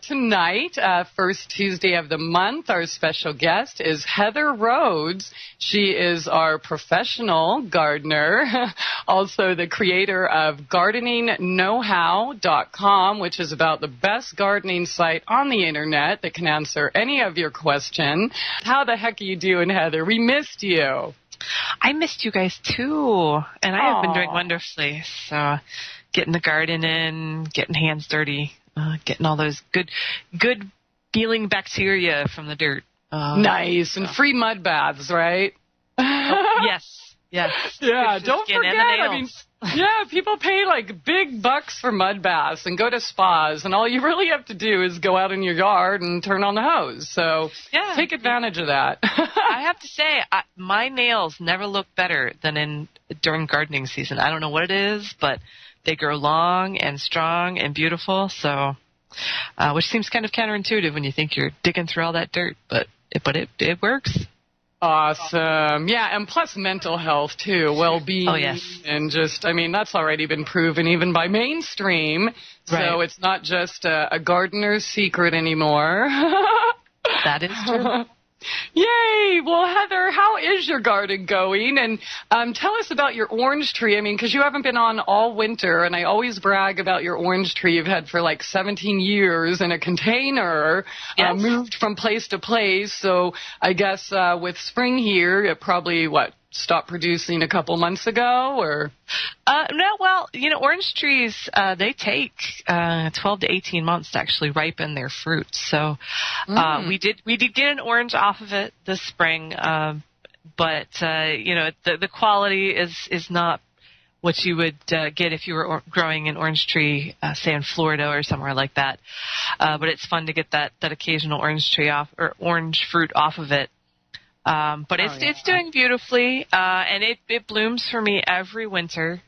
Tonight, first Tuesday of the month, our special guest is Heather Rhoades. She is our professional gardener, also the creator of gardeningknowhow.com, which is about the best gardening site on the internet that can answer any of your questions. How the heck are you doing, Heather? We missed you. I missed you guys too, and I have been doing wonderfully. So, getting the garden in, getting hands dirty. Getting all those good feeling bacteria from the dirt. Nice. And free mud baths, right? Yes. Yeah, don't forget. I mean, people pay like big bucks for mud baths and go to spas, and all you really have to do is go out in your yard and turn on the hose. So take advantage of that. I have to say, my nails never look better than during gardening season. I don't know what it is, but they grow long and strong and beautiful, so which seems kind of counterintuitive when you think you're digging through all that dirt, but it works. Awesome. Yeah, and plus mental health, too, well-being. Oh, yes. And just, I mean, that's already been proven even by mainstream, so it's not just a gardener's secret anymore. That is true. Yay! Well, Heather, how is your garden going? And tell us about your orange tree. I mean, because you haven't been on all winter, and I always brag about your orange tree you've had for like 17 years in a container, moved from place to place. So I guess with spring here, it probably, stopped producing a couple months ago, or? No, well, orange trees, they take 12 to 18 months to actually ripen their fruit. So we did get an orange off of it this spring, but the quality is not what you would get if you were growing an orange tree, say in Florida or somewhere like that. But it's fun to get that occasional orange tree off, or orange fruit off of it. But it's doing beautifully, and it blooms for me every winter,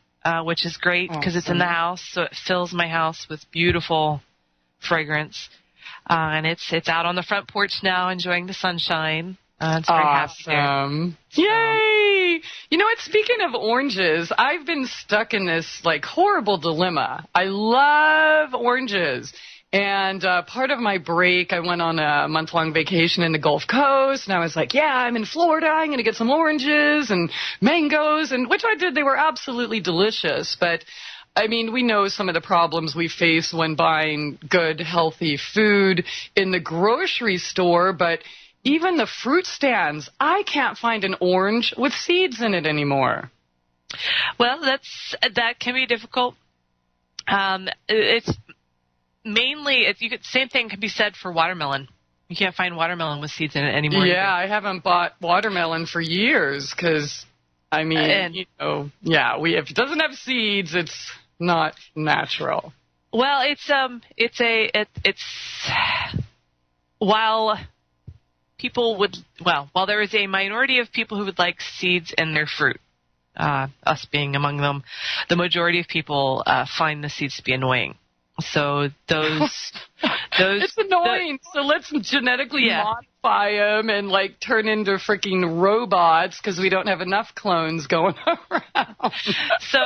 which is great because it's in the house, so it fills my house with beautiful fragrance. And it's out on the front porch now, enjoying the sunshine. It's very happy there. Yay! You know what? Speaking of oranges, I've been stuck in this horrible dilemma. I love oranges. And part of my break, I went on a month-long vacation in the Gulf Coast, and I was like, I'm in Florida, I'm going to get some oranges and mangoes, and which I did. They were absolutely delicious. But, I mean, we know some of the problems we face when buying good, healthy food in the grocery store, but even the fruit stands, I can't find an orange with seeds in it anymore. Well, that can be difficult. It's mainly, same thing can be said for watermelon. You can't find watermelon with seeds in it anymore. Yeah, I haven't bought watermelon for years because, I mean, if it doesn't have seeds, it's not natural. Well, while there is a minority of people who would like seeds in their fruit, us being among them, the majority of people find the seeds to be annoying. So those it's annoying. So let's genetically modify them and turn into freaking robots because we don't have enough clones going around. So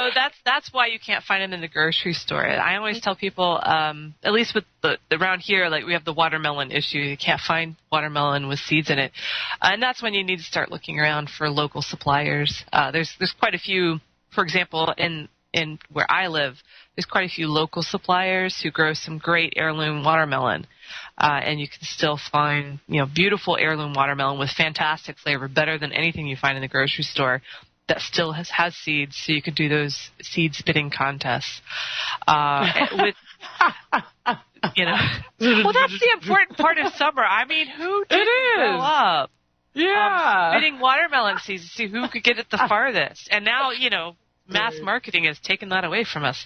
that's why you can't find them in the grocery store. I always tell people, at least with around here, we have the watermelon issue. You can't find watermelon with seeds in it, and that's when you need to start looking around for local suppliers. There's quite a few, for example, in where I live, there's quite a few local suppliers who grow some great heirloom watermelon. And you can still find, beautiful heirloom watermelon with fantastic flavor, better than anything you find in the grocery store, that still has seeds, so you can do those seed spitting contests. Well, that's the important part of summer. I mean, who didn't grow up? Yeah. Spitting watermelon seeds to see who could get it the farthest. And now, mass marketing has taken that away from us.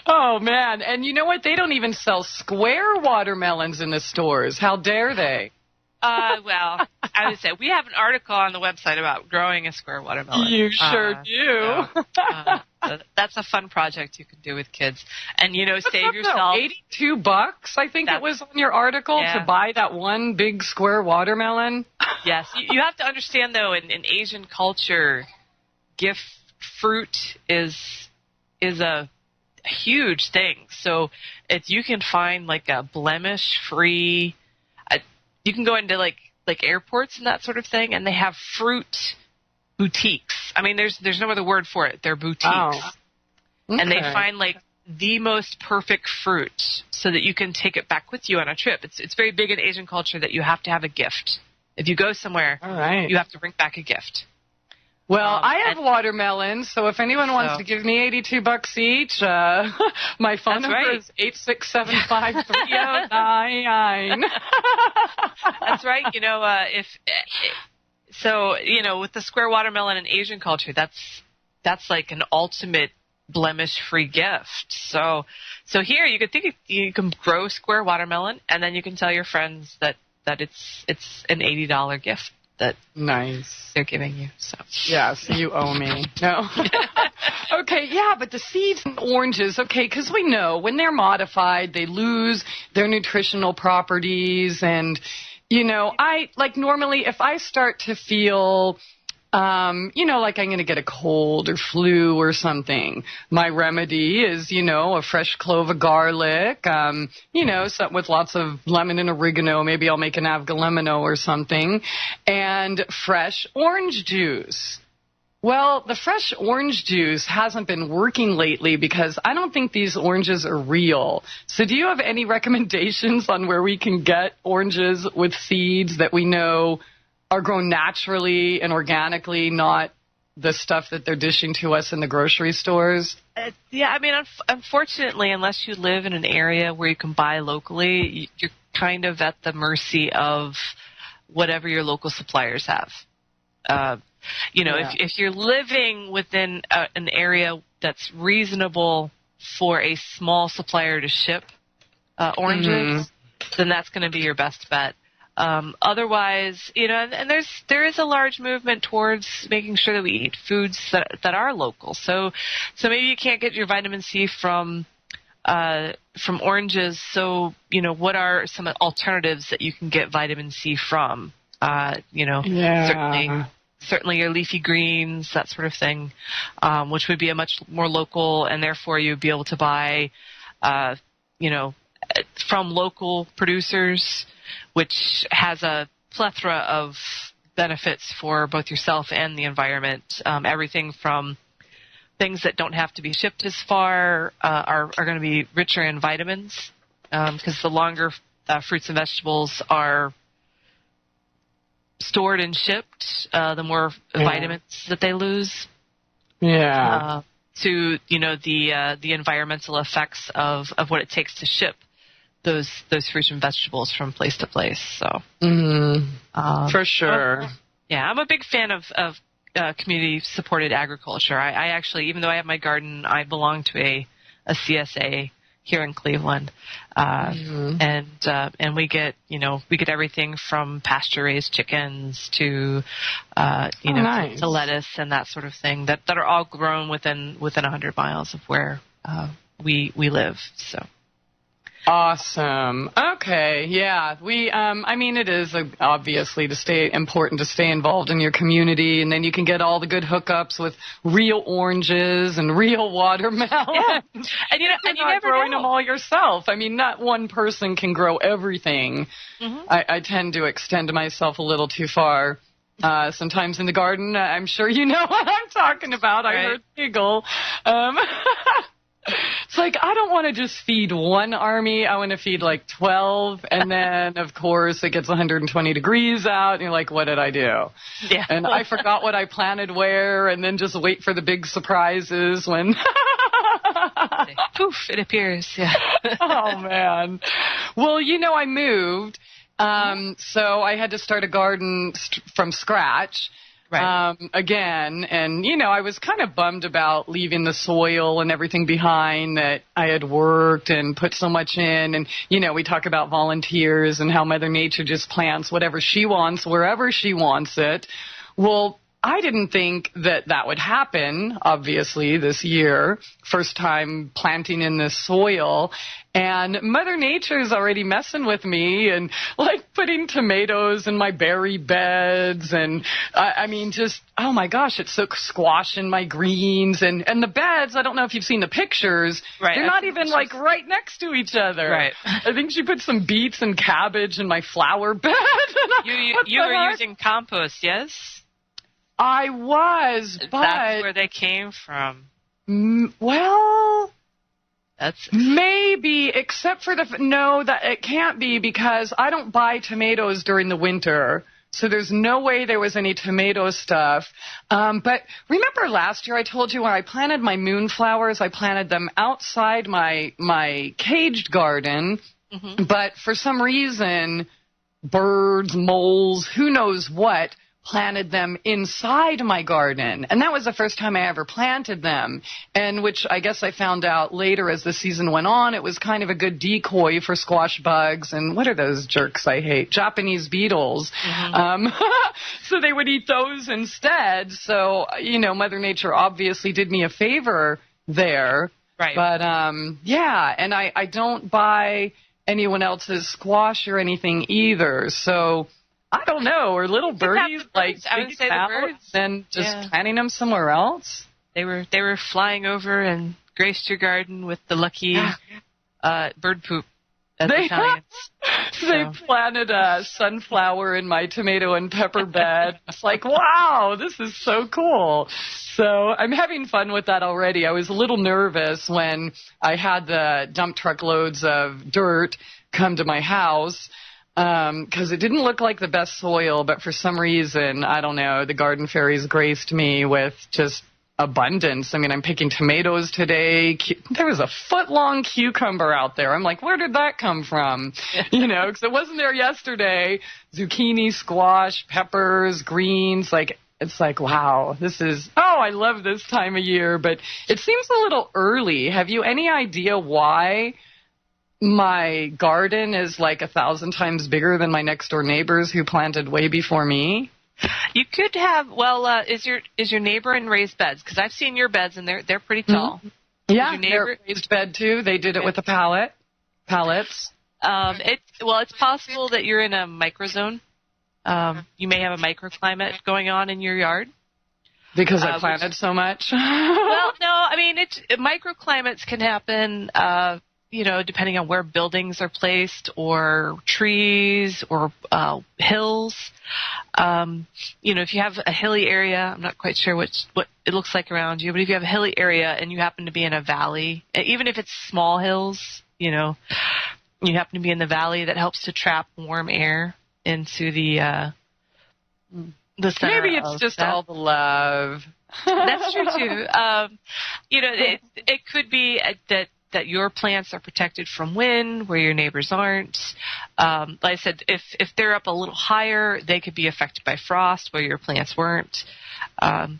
Oh, man. And you know what? They don't even sell square watermelons in the stores. How dare they? Well, as I said, we have an article on the website about growing a square watermelon. You sure do. So that's a fun project you can do with kids. And, save yourself $82, I think it was on your article, to buy that one big square watermelon. Yes. You have to understand, though, in Asian culture, gift fruit is a huge thing. So if you can find like a blemish-free, you can go into like airports and that sort of thing, and they have fruit boutiques. I mean, there's no other word for it. They're boutiques. Oh. Okay. And they find like the most perfect fruit so that you can take it back with you on a trip. It's very big in Asian culture that you have to have a gift. If you go somewhere, all right, you have to bring back a gift. Well, I have watermelons, so if anyone wants to give me $82 each, my phone number is 8675309. That's right. You know, with the square watermelon in Asian culture, that's like an ultimate blemish-free gift. So here you could think you can grow square watermelon, and then you can tell your friends that it's an $80 gift that they're giving you. So you owe me. No. Okay, yeah, but the seeds and oranges, okay, because we know when they're modified, they lose their nutritional properties, and I normally if I start to feel like I'm going to get a cold or flu or something, my remedy is, a fresh clove of garlic, something with lots of lemon and oregano. Maybe I'll make an avgalemino or something, and fresh orange juice. Well, the fresh orange juice hasn't been working lately because I don't think these oranges are real. So do you have any recommendations on where we can get oranges with seeds that we know are grown naturally and organically, not the stuff that they're dishing to us in the grocery stores? Unfortunately, unless you live in an area where you can buy locally, you're kind of at the mercy of whatever your local suppliers have. If you're living within an area that's reasonable for a small supplier to ship oranges, then that's going to be your best bet. Otherwise, and there is a large movement towards making sure that we eat foods that are local. So maybe you can't get your vitamin C from oranges. So, what are some alternatives that you can get vitamin C from? Certainly your leafy greens, that sort of thing, which would be a much more local, and therefore you'd be able to buy, from local producers, which has a plethora of benefits for both yourself and the environment. Everything from things that don't have to be shipped as far are going to be richer in vitamins, because the longer fruits and vegetables are stored and shipped, the more vitamins that they lose. Yeah. To the environmental effects of what it takes to ship those fruits and vegetables from place to place. So for sure. I'm a big fan of community supported agriculture. I actually, even though I have my garden, I belong to a CSA here in Cleveland, and we get everything from pasture raised chickens to to lettuce and that sort of thing that are all grown within 100 miles of where we live. So. Awesome. Okay. Yeah. It is obviously important to stay involved in your community, and then you can get all the good hookups with real oranges and real watermelons. Yeah. And you never growing know. them all yourself. Not one person can grow everything. I tend to extend myself a little too far. Sometimes in the garden, I'm sure you know what I'm talking about. Right. I heard giggle. It's like, I don't want to just feed one army. I want to feed like 12. And then, of course, it gets 120 degrees out. And you're like, what did I do? Yeah. And I forgot what I planted where, and then just wait for the big surprises when... Poof, it appears. Yeah. Oh, man. Well, I moved. So I had to start a garden from scratch. Right. Again, and I was kind of bummed about leaving the soil and everything behind that I had worked and put so much in. And we talk about volunteers and how Mother Nature just plants whatever she wants wherever she wants it. Well, I didn't think that would happen, obviously, this year. First time planting in this soil. And Mother Nature's already messing with me and, like, putting tomatoes in my berry beds. And, I mean, just, oh, my gosh, it's so squash in my greens. And the beds, I don't know if you've seen the pictures. Right. They're not even, like, right next to each other. Right. I think she put some beets and cabbage in my flower bed. You were using compost, yes? I was, but... That's where they came from. Well... That's maybe, except for no, that it can't be because I don't buy tomatoes during the winter. So there's no way there was any tomato stuff. But remember last year I told you when I planted my moonflowers, I planted them outside my caged garden. Mm-hmm. But for some reason, birds, moles, who knows what, planted them inside my garden. And that was the first time I ever planted them. And which I guess I found out later as the season went on, it was kind of a good decoy for squash bugs. And what are those jerks I hate? Japanese beetles. Mm-hmm. So they would eat those instead. So, Mother Nature obviously did me a favor there. Right. But, yeah, and I don't buy anyone else's squash or anything either. So... I don't know, or little birdies like digging out and just planting them somewhere else. They were flying over and graced your garden with the lucky bird poop. They planted a sunflower in my tomato and pepper bed. It's like, wow, this is so cool. So I'm having fun with that already. I was a little nervous when I had the dump truck loads of dirt come to my house. Because it didn't look like the best soil, but for some reason, I don't know, the garden fairies graced me with just abundance. I mean, I'm picking tomatoes today. There was a foot-long cucumber out there. I'm like, where did that come from? Because it wasn't there yesterday. Zucchini, squash, peppers, greens, it's like, wow, I love this time of year, but it seems a little early. Have you any idea why my garden is like 1,000 times bigger than my next door neighbors who planted way before me? You could have. Is your neighbor in raised beds? Because I've seen your beds and they're pretty tall. Mm-hmm. Yeah, they're raised bed too. They did it with the pallets. It's possible that you're in a microzone. You may have a microclimate going on in your yard. Because I planted so much. Well, no, I mean microclimates can happen. Depending on where buildings are placed or trees or hills. If you have a hilly area, I'm not quite sure what it looks like around you, but if you have a hilly area and you happen to be in a valley, even if it's small hills, you happen to be in the valley, that helps to trap warm air into the center. Maybe it's just all the love. That's true too. It could be that your plants are protected from wind where your neighbors aren't. Like I said, if they're up a little higher, they could be affected by frost where your plants weren't.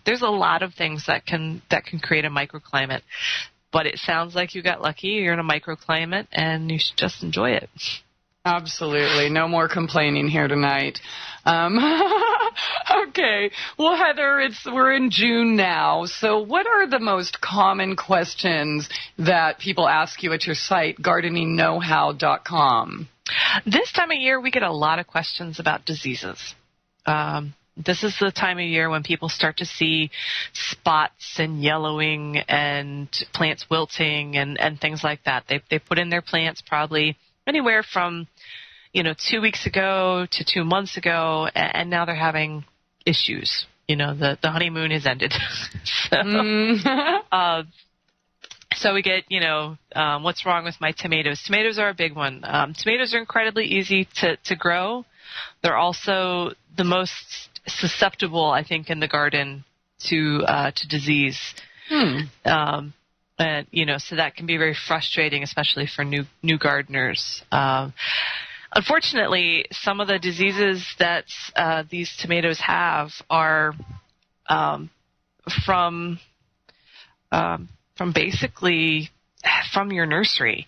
There's a lot of things that can create a microclimate. But it sounds like you got lucky. You're in a microclimate, and you should just enjoy it. Absolutely. No more complaining here tonight. Okay. Well, Heather, we're in June now. So what are the most common questions that people ask you at your site, gardeningknowhow.com? This time of year, we get a lot of questions about diseases. This is the time of year when people start to see spots and yellowing and plants wilting and things like that. They put in their plants probably anywhere from 2 weeks ago to 2 months ago, and now they're having issues. The honeymoon has ended. So we get, what's wrong with my tomatoes? Tomatoes are a big one. Tomatoes are incredibly easy to grow. They're also the most susceptible, I think, in the garden to disease. And so that can be very frustrating, especially for new gardeners. Unfortunately, some of the diseases that these tomatoes have are from basically from your nursery.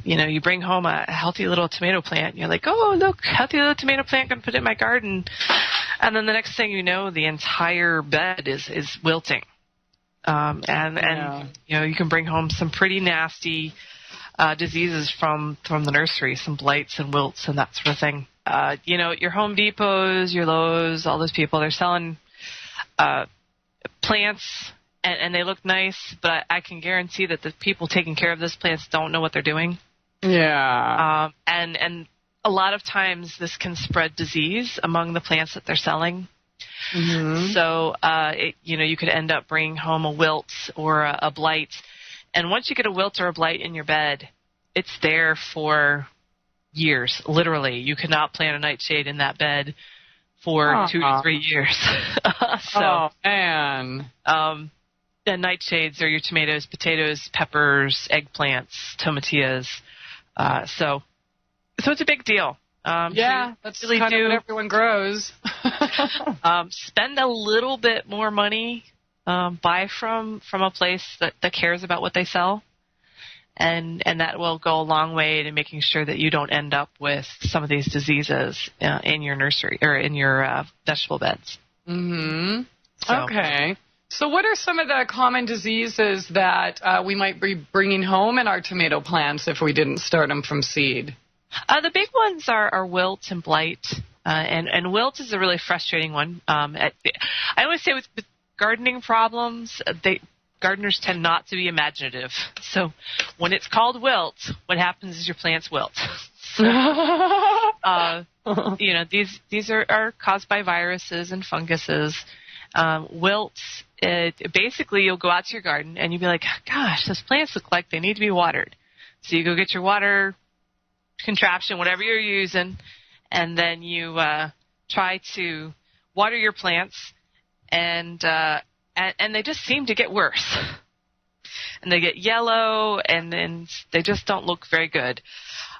You bring home a healthy little tomato plant, and you're like, oh, look, healthy little tomato plant, going to put it in my garden. And then the next thing you know, the entire bed is wilting. And you can bring home some pretty nasty diseases from the nursery, some blights and wilts and that sort of thing. Your Home Depots, your Lowe's, all those people, they're selling plants and they look nice, but I can guarantee that the people taking care of those plants don't know what they're doing. Yeah. And a lot of times this can spread disease among the plants that they're selling. Mm-hmm. So, you could end up bringing home a wilt or a blight. And once you get a wilt or a blight in your bed, it's there for years, literally. You cannot plant a nightshade in that bed for 2 to 3 years. Oh, man. The nightshades are your tomatoes, potatoes, peppers, eggplants, tomatillas. So it's a big deal. That's really kind of what everyone grows. Spend a little bit more money. Buy from a place that cares about what they sell. And that will go a long way to making sure that you don't end up with some of these diseases in your nursery or in your vegetable beds. Mm-hmm. Okay. So what are some of the common diseases that we might be bringing home in our tomato plants if we didn't start them from seed? The big ones are wilt and blight. And wilt is a really frustrating one. I always say with gardening problems, gardeners tend not to be imaginative. So when it's called wilt, what happens is your plants wilt. These are caused by viruses and funguses. Wilts, basically you'll go out to your garden and you'll be like, gosh, those plants look like they need to be watered. So you go get your water contraption, whatever you're using, and then you try to water your plants, and they just seem to get worse. And they get yellow, and then they just don't look very good.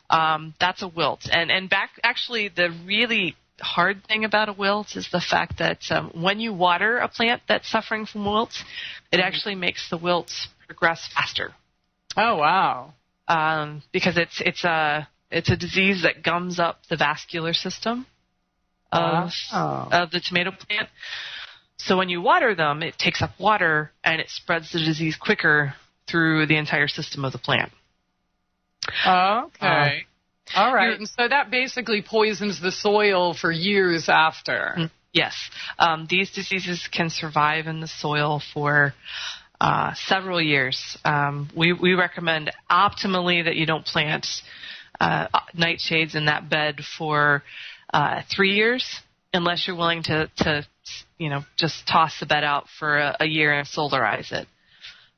That's a wilt. Actually, the really hard thing about a wilt is the fact that when you water a plant that's suffering from wilts, it actually makes the wilts progress faster. Oh, wow. Because it's a disease that gums up the vascular system of the tomato plant. So when you water them, it takes up water and it spreads the disease quicker through the entire system of the plant. Okay. All right. And so that basically poisons the soil for years after. Yes. These diseases can survive in the soil for several years. We recommend optimally that you don't plant nightshades in that bed for 3 years, unless you're willing to just toss the bed out for a year and solarize it.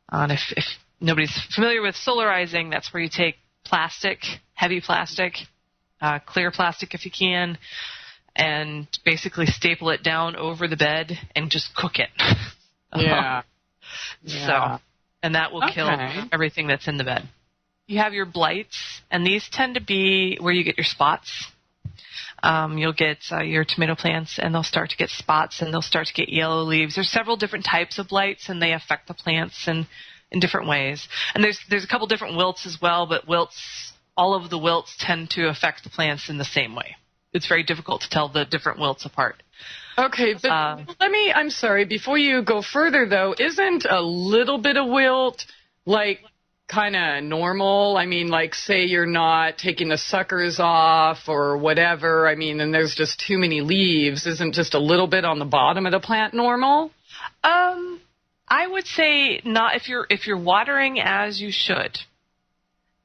And if nobody's familiar with solarizing, that's where you take plastic, heavy plastic, clear plastic if you can, and basically staple it down over the bed and just cook it. Yeah. So, and that will kill everything that's in the bed. You have your blights, and these tend to be where you get your spots. You'll get your tomato plants, and they'll start to get spots, and they'll start to get yellow leaves. There's several different types of blights, and they affect the plants in different ways. And there's a couple different wilts as well, but all of the wilts tend to affect the plants in the same way. It's very difficult to tell the different wilts apart. Okay, but I'm sorry, before you go further, though, isn't a little bit of wilt, kind of normal? I mean, say you're not taking the suckers off or whatever, and there's just too many leaves. Isn't just a little bit on the bottom of the plant normal? I would say not. If you're watering as you should,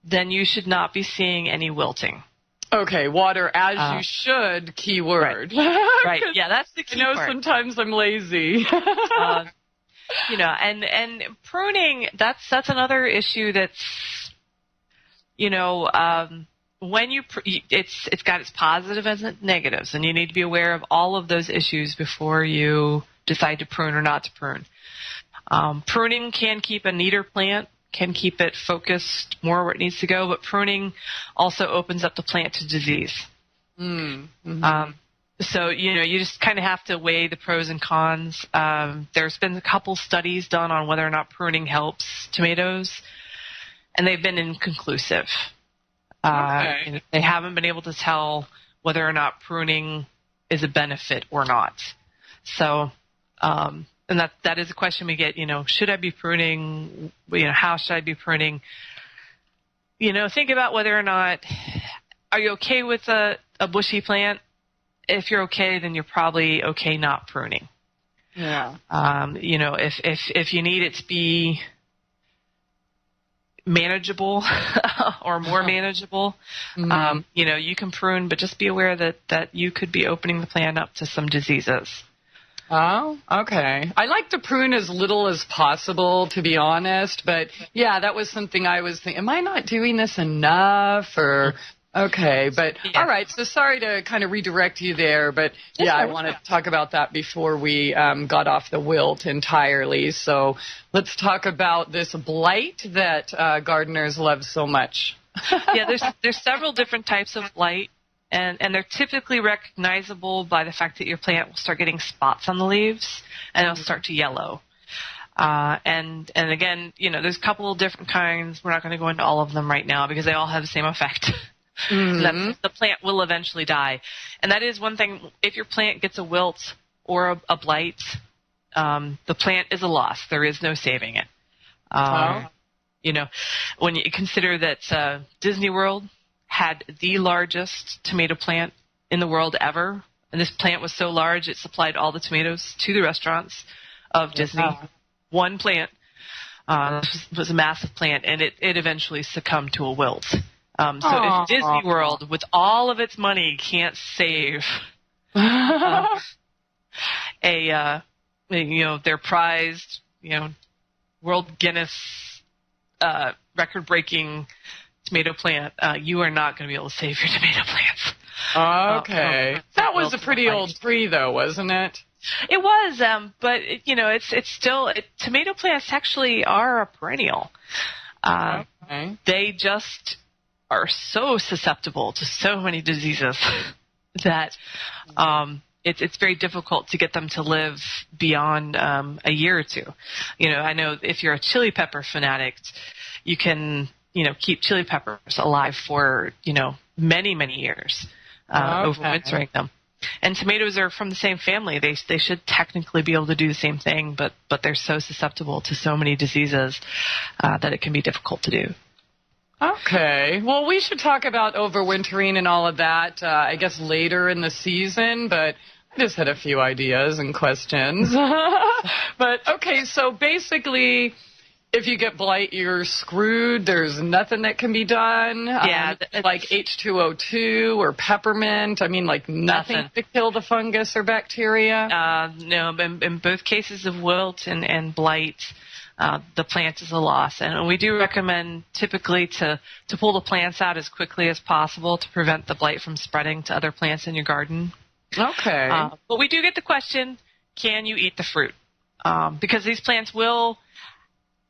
then you should not be seeing any wilting. Okay, water as you should, keyword. Right. Yeah, that's the key part. Sometimes I'm lazy. And pruning, that's another issue that's, when it's got its positives and its negatives, and you need to be aware of all of those issues before you decide to prune or not to prune. Pruning can keep a neater plant, can keep it focused more where it needs to go, but pruning also opens up the plant to disease. Mm-hmm. So, you just kind of have to weigh the pros and cons. There's been a couple studies done on whether or not pruning helps tomatoes, and they've been inconclusive. Okay. They haven't been able to tell whether or not pruning is a benefit or not. So, and that is a question we get, should I be pruning? How should I be pruning? Think about whether or not, are you okay with a bushy plant? If you're okay, then you're probably okay not pruning. Yeah. If you need it to be manageable or more manageable, you can prune, but just be aware that you could be opening the plant up to some diseases. Oh, okay. I like to prune as little as possible, to be honest. But, yeah, that was something I was thinking, am I not doing this enough? Or, okay. But, all right. So sorry to kind of redirect you there. But, yeah, I wanted to talk about that before we got off the wilt entirely. So let's talk about this blight that gardeners love so much. Yeah, there's several different types of blight. And they're typically recognizable by the fact that your plant will start getting spots on the leaves and it'll start to yellow. And again, there's a couple of different kinds. We're not going to go into all of them right now because they all have the same effect. The plant will eventually die. And that is one thing. If your plant gets a wilt or a blight, the plant is a loss. There is no saving it. When you consider that Disney World had the largest tomato plant in the world ever. And this plant was so large, it supplied all the tomatoes to the restaurants of Disney. One plant was a massive plant, and it eventually succumbed to a wilt. So if Disney World, with all of its money, can't save their prized, World Guinness record-breaking tomato plant, you are not going to be able to save your tomato plants. Okay. That was a pretty old tree, though, wasn't it? It was, but, it's still, tomato plants actually are a perennial. Okay. They just are so susceptible to so many diseases that it's very difficult to get them to live beyond a year or two. I know if you're a chili pepper fanatic, you can keep chili peppers alive for, many, many years, overwintering them. And tomatoes are from the same family. They should technically be able to do the same thing, but they're so susceptible to so many diseases that it can be difficult to do. Okay. Well, we should talk about overwintering and all of that, I guess, later in the season, but I just had a few ideas and questions. But, okay, so basically, if you get blight, you're screwed. There's nothing that can be done. Yeah. Like H2O2 or peppermint. I mean, like nothing to kill the fungus or bacteria. No, in both cases of wilt and blight, the plant is a loss. And we do recommend typically to pull the plants out as quickly as possible to prevent the blight from spreading to other plants in your garden. Okay. But we do get the question, can you eat the fruit? Because these plants will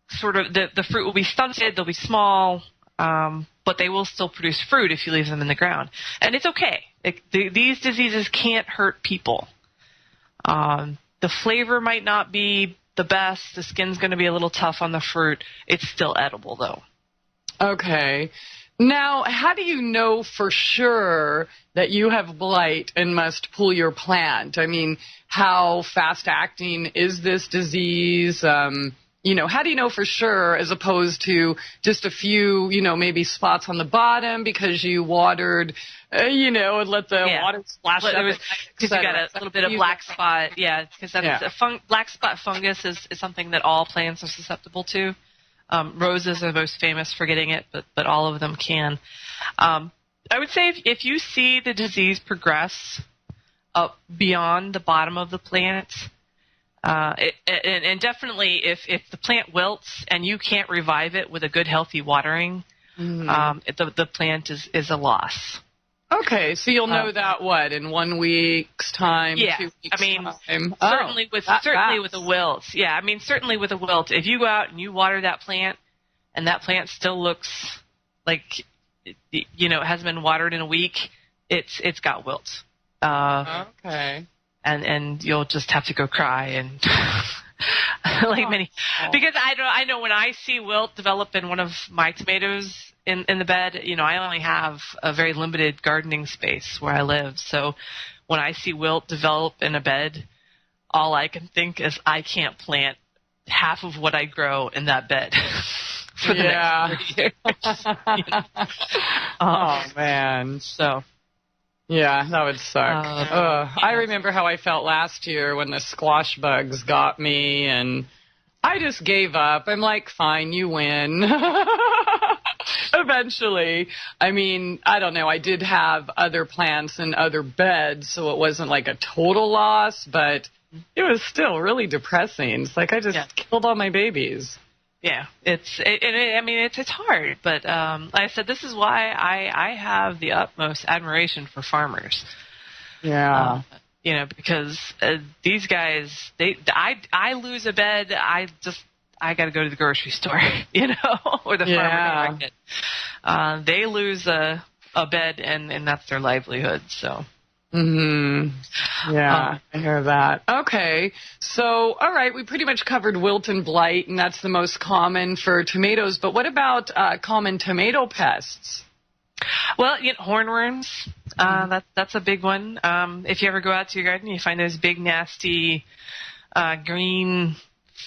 sort of, the fruit will be stunted, they'll be small, but they will still produce fruit if you leave them in the ground. And it's okay. These diseases can't hurt people. The flavor might not be the best. The skin's going to be a little tough on the fruit. It's still edible, though. Okay. Now, how do you know for sure that you have blight and must pull your plant? I mean, how fast-acting is this disease? How do you know for sure as opposed to just a few, up spots on the bottom because you watered, and let the water splash up? Because you got a little bit of black spot. Yeah, because black spot fungus is something that all plants are susceptible to. Roses are most famous for getting it, but all of them can. I would say if you see the disease progress up beyond the bottom of the plant, and definitely if the plant wilts and you can't revive it with a good healthy watering, the plant is a loss. Okay, so you'll know that in 1 week's time, 2 weeks' time? Certainly with a wilt. Yeah, certainly with a wilt. If you go out and you water that plant and that plant still looks like it hasn't been watered in a week, it's got wilt. Okay. And you'll just have to go cry and because I know when I see wilt develop in one of my tomatoes in the bed, I only have a very limited gardening space where I live. So when I see wilt develop in a bed, all I can think is I can't plant half of what I grow in that bed for the next 3 years. Oh, man. So. Yeah, that would suck. I remember how I felt last year when the squash bugs got me, and I just gave up. I'm like, fine, you win. Eventually. I mean, I don't know. I did have other plants and other beds, so it wasn't like a total loss, but it was still really depressing. It's like I just killed all my babies. Yeah, it's hard, but like I said, this is why I have the utmost admiration for farmers. Yeah. Because these guys, I lose a bed, I got to go to the grocery store, or the farmer market. They lose a bed, and that's their livelihood. So. Yeah, I hear that. Okay, so all right, we pretty much covered wilt and blight, and that's the most common for tomatoes. But what about common tomato pests? Well, hornworms. That's a big one. If you ever go out to your garden, you find those big, nasty, green,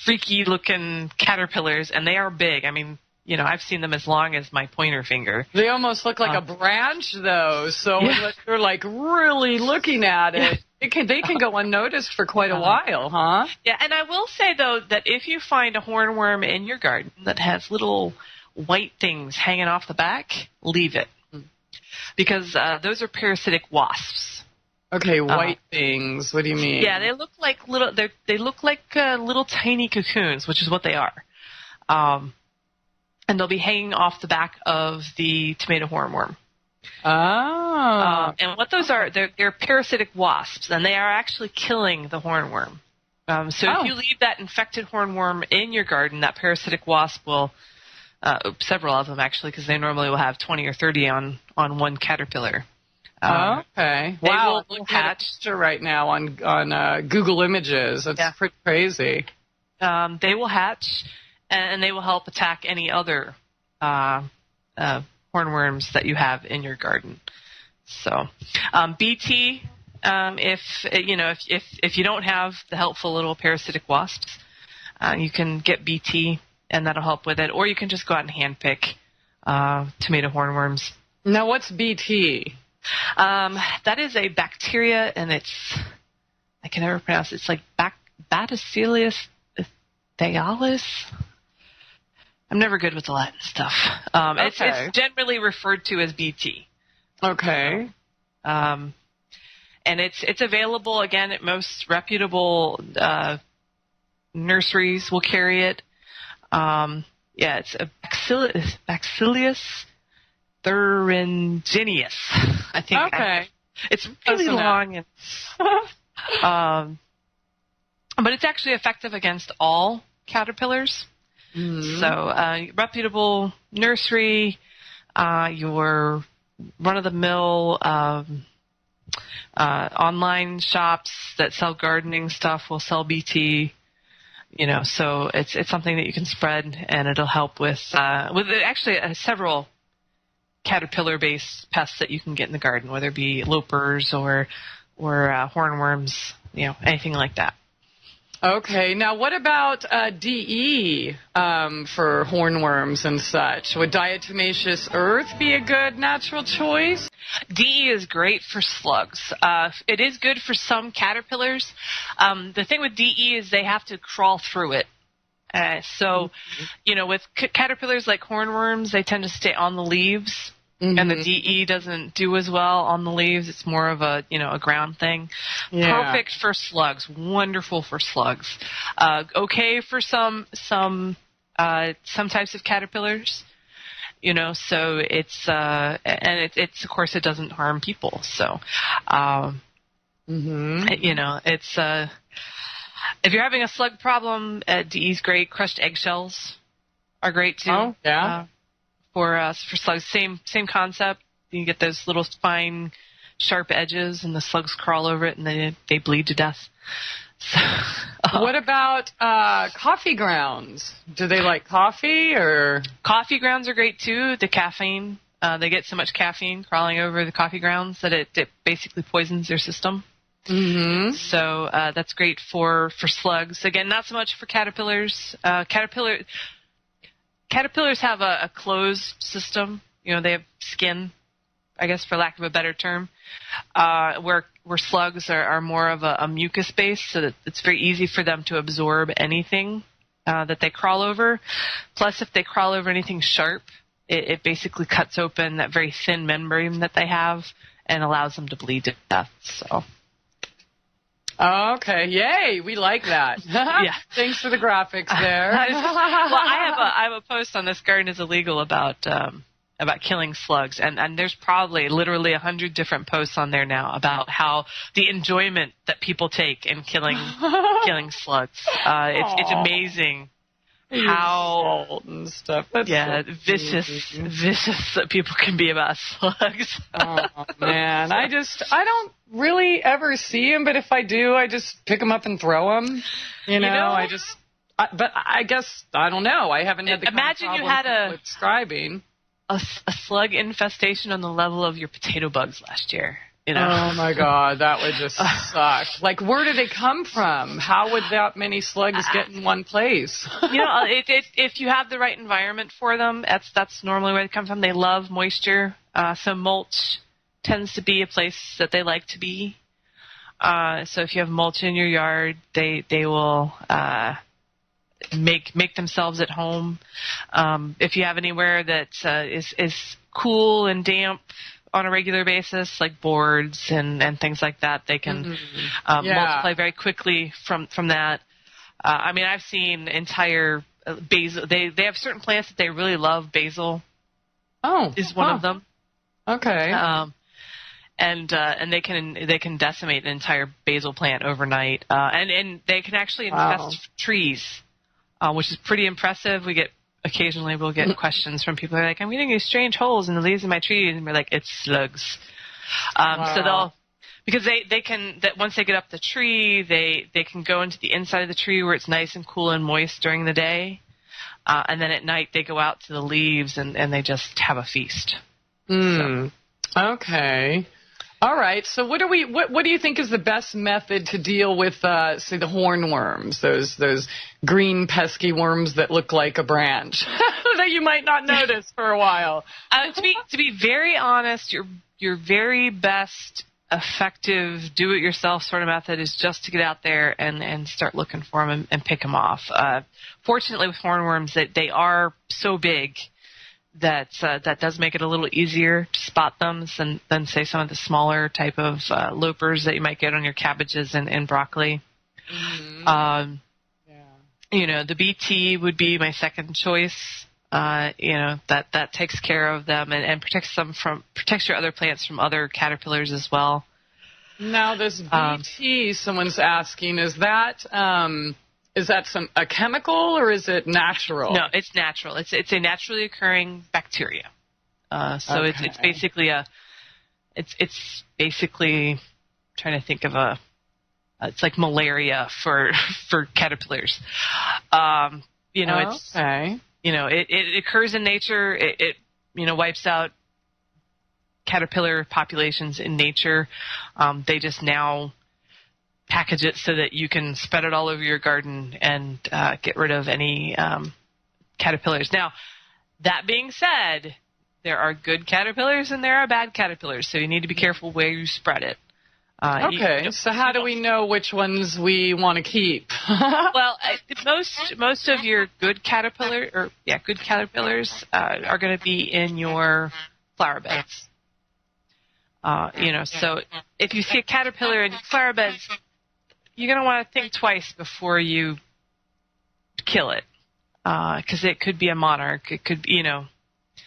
freaky-looking caterpillars, and they are big. I mean, I've seen them as long as my pointer finger. They almost look like a branch, though. So unless you're like really looking at it, they can go unnoticed for quite a while, huh? Yeah, and I will say though that if you find a hornworm in your garden that has little white things hanging off the back, leave it, because those are parasitic wasps. Okay, white things. What do you mean? Yeah, they look like little tiny cocoons, which is what they are. And they'll be hanging off the back of the tomato hornworm. Oh. And what those are, they're parasitic wasps, and they are actually killing the hornworm. If you leave that infected hornworm in your garden, that parasitic wasp will, several of them actually, because they normally will have 20 or 30 on one caterpillar. Okay. Wow, I'm looking at a picture right now on Google Images. That's pretty crazy. They will hatch, and they will help attack any other hornworms that you have in your garden. So, BT, if you don't have the helpful little parasitic wasps, you can get BT, and that'll help with it. Or you can just go out and handpick tomato hornworms. Now, what's BT? That is a bacteria, and I can never pronounce it. It's like Bacillus thales. I'm never good with the Latin stuff. It's generally referred to as BT. Okay. And it's available, again, at most reputable nurseries will carry it. It's a Bacillus thuringiensis, I think. Okay. It's really long. But it's actually effective against all caterpillars. Mm-hmm. So reputable nursery, your run-of-the-mill online shops that sell gardening stuff will sell BT. So it's something that you can spread, and it'll help with actually several caterpillar-based pests that you can get in the garden, whether it be lopers or hornworms, anything like that. Okay. Now, what about DE for hornworms and such? Would diatomaceous earth be a good natural choice? DE is great for slugs. It is good for some caterpillars. The thing with DE is they have to crawl through it. With caterpillars like hornworms, they tend to stay on the leaves. Mm-hmm. And the DE doesn't do as well on the leaves. It's more of a ground thing. Yeah. Perfect for slugs. Wonderful for slugs. Okay for some types of caterpillars. So it's it's of course it doesn't harm people. So, it's if you're having a slug problem, DE's great. Crushed eggshells are great too. Oh, yeah. For slugs, same concept. You get those little fine, sharp edges, and the slugs crawl over it, and they bleed to death. So, what about coffee grounds? Do they like coffee or? Coffee grounds are great too. The caffeine They get so much caffeine crawling over the coffee grounds that it basically poisons their system. Mm-hmm. So that's great for slugs. Again, not so much for caterpillars. Caterpillars have a closed system. They have skin, I guess, for lack of a better term, where slugs are more of a mucus base, so that it's very easy for them to absorb anything that they crawl over. Plus, if they crawl over anything sharp, it basically cuts open that very thin membrane that they have and allows them to bleed to death. So. Okay, yay! We like that. Yeah. Thanks for the graphics there. I have a post on This Garden is Illegal about killing slugs, and there's probably literally 100 different posts on there now about how the enjoyment that people take in killing slugs. It's amazing how and stuff. That's vicious that people can be about slugs. Oh man, I don't really ever see them, but if I do, I just pick them up and throw them. But I guess I don't know. I haven't had the imagine kind of you had with describing a slug infestation on the level of your potato bugs last year. Oh my God, that would just suck. Like, where do they come from? How would that many slugs get in one place? If you have the right environment for them, that's normally where they come from. They love moisture, so mulch tends to be a place that they like to be. So if you have mulch in your yard, they will make themselves at home. If you have anywhere that is cool and damp on a regular basis, like boards and things like that, they can multiply very quickly from that. I've seen entire basil. They have certain plants that they really love. Basil is one of them. Okay. And they can decimate an entire basil plant overnight. And they can actually infest trees, which is pretty impressive. Occasionally we'll get questions from people who are like, I'm getting these strange holes in the leaves of my trees, and we're like, it's slugs. So because they can, that once they get up the tree, they can go into the inside of the tree where it's nice and cool and moist during the day, and then at night they go out to the leaves and they just have a feast. So. Okay. All right. So what do you think is the best method to deal with, say, the hornworms, those green pesky worms that look like a branch that you might not notice for a while? To be very honest, your very best effective do-it-yourself sort of method is just to get out there and start looking for them and pick them off. Fortunately, with hornworms, they are so big that does make it a little easier to spot them than say some of the smaller type of lopers that you might get on your cabbages and broccoli. Mm-hmm. The BT would be my second choice. That takes care of them and protects your other plants from other caterpillars as well. Now this BT, someone's asking, is that a chemical or is it natural? No, it's natural. It's a naturally occurring bacteria. So okay. it's basically it's basically trying to think of it's like malaria for caterpillars. It's okay. It occurs in nature. It wipes out caterpillar populations in nature. They just now package it so that you can spread it all over your garden and get rid of any caterpillars. Now, that being said, there are good caterpillars and there are bad caterpillars, so you need to be careful where you spread it. So how do we know which ones we want to keep? Well, most of your good caterpillars are going to be in your flower beds. So if you see a caterpillar in your flower beds, you're going to want to think twice before you kill it, because it could be a monarch. It could be,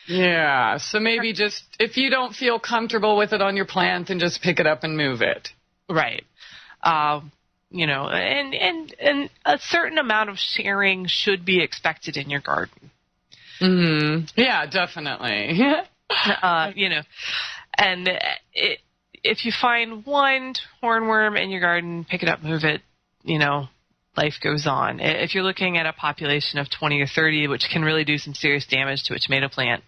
Yeah, so maybe just, if you don't feel comfortable with it on your plant, then just pick it up and move it. Right. And a certain amount of sharing should be expected in your garden. Mm-hmm. Yeah, definitely. And if you find one hornworm in your garden, pick it up, move it, life goes on. If you're looking at a population of 20 or 30, which can really do some serious damage to a tomato plant,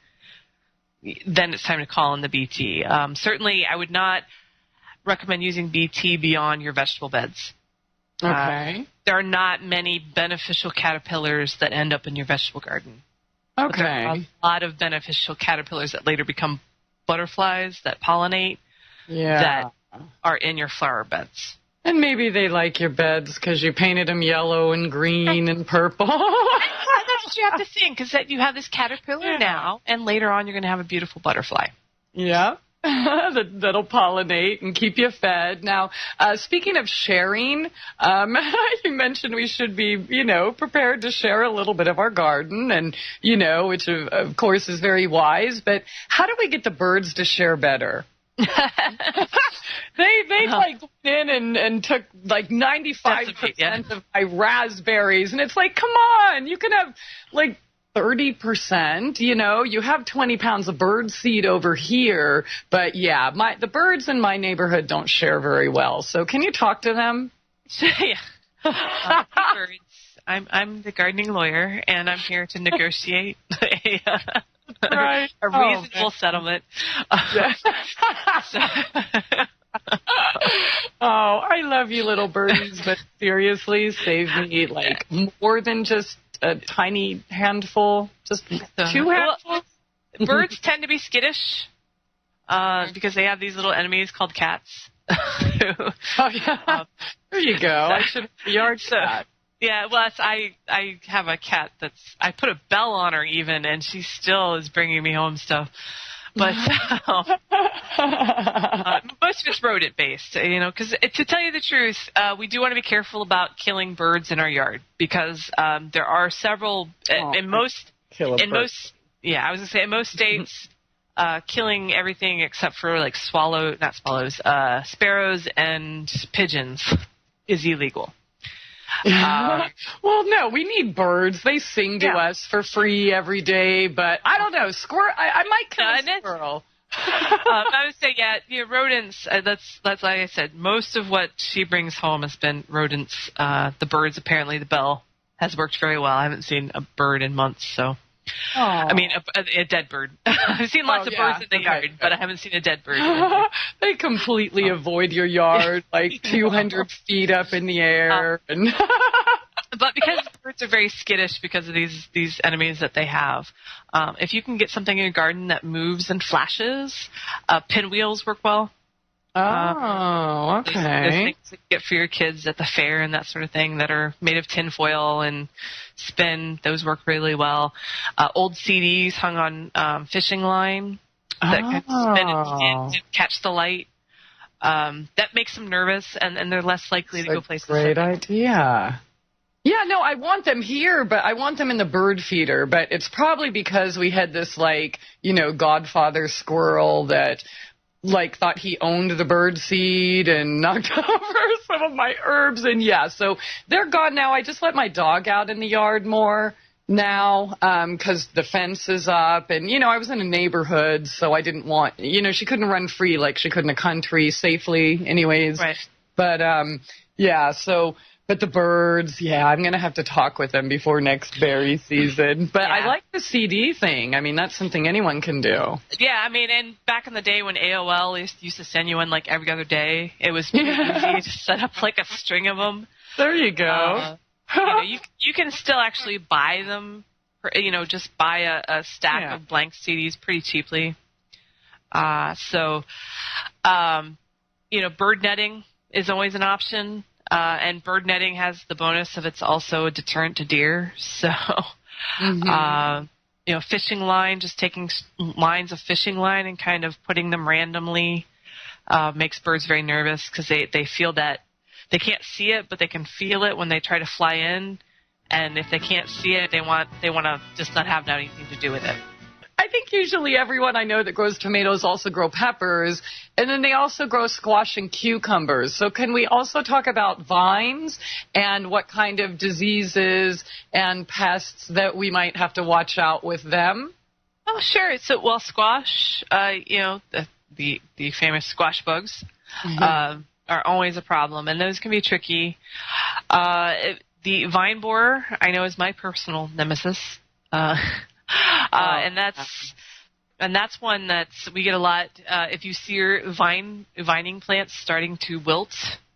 then it's time to call in the BT. Certainly, I would not recommend using BT beyond your vegetable beds. Okay. There are not many beneficial caterpillars that end up in your vegetable garden. But there are a lot of beneficial caterpillars that later become butterflies that pollinate that are in your flower beds. And maybe they like your beds because you painted them yellow and green and purple. That's what you have to think, is that you have this caterpillar now, and later on you're going to have a beautiful butterfly. Yeah. That'll pollinate and keep you fed. Now, speaking of sharing, you mentioned we should be, prepared to share a little bit of our garden, and, which of course is very wise. But how do we get the birds to share better? They went in and took 95% of my raspberries, and it's like, come on, you can have 30%, you have 20 pounds of bird seed over here, but the birds in my neighborhood don't share very well. So can you talk to them? Birds. I'm the gardening lawyer, and I'm here to negotiate a reasonable settlement. Oh, I love you, little birdies, but seriously, save me more than just a tiny handful, just 2 handfuls. Birds tend to be skittish because they have these little enemies called cats. There you go. I should have a yard cat. Yeah, well, I have a cat I put a bell on her even, and she still is bringing me home stuff. But most of it's rodent based, because to tell you the truth, we do want to be careful about killing birds in our yard because there are several in most states, killing everything except for sparrows and pigeons is illegal. Well, no, we need birds. They sing to us for free every day, but I don't know. I might kill a squirrel. I would say, rodents, that's like I said, most of what she brings home has been rodents. The birds, apparently the bell has worked very well. I haven't seen a bird in months, so. Aww. I mean, a dead bird. I've seen lots of birds in the yard, but I haven't seen a dead bird. They completely avoid your yard, 200 feet up in the air. But because birds are very skittish because of these enemies that they have, if you can get something in your garden that moves and flashes, pinwheels work well. Oh, okay. Those things that you get for your kids at the fair and that sort of thing that are made of tinfoil and spin, those work really well. Old CDs hung on fishing line that can spin and catch the light. That makes them nervous, and they're less likely to go places. Great idea. Yeah, no, I want them here, but I want them in the bird feeder. But it's probably because we had this, Godfather squirrel that thought he owned the bird seed and knocked over some of my herbs. And so they're gone now. I just let my dog out in the yard more now because the fence is up. And, I was in a neighborhood, so I didn't want, she couldn't run free like she could in a country safely anyways. Right. But, but the birds, I'm going to have to talk with them before next berry season. But I like the CD thing. I mean, that's something anyone can do. Yeah, I mean, and back in the day when AOL used to send you in every other day, it was pretty easy to set up a string of them. There you go. You can still actually buy them, just buy a stack of blank CDs pretty cheaply. Bird netting is always an option. And bird netting has the bonus of it's also a deterrent to deer. So, fishing line, just taking lines of fishing line and kind of putting them randomly makes birds very nervous because they feel that they can't see it, but they can feel it when they try to fly in. And if they can't see it, they want to just not have anything to do with it. I think usually everyone I know that grows tomatoes also grow peppers, and then they also grow squash and cucumbers. So can we also talk about vines and what kind of diseases and pests that we might have to watch out with them? Oh, sure. So, squash, the famous squash bugs are always a problem, and those can be tricky. The vine borer, I know, is my personal nemesis. And that's And that's one we get a lot. If you see your vining plants starting to wilt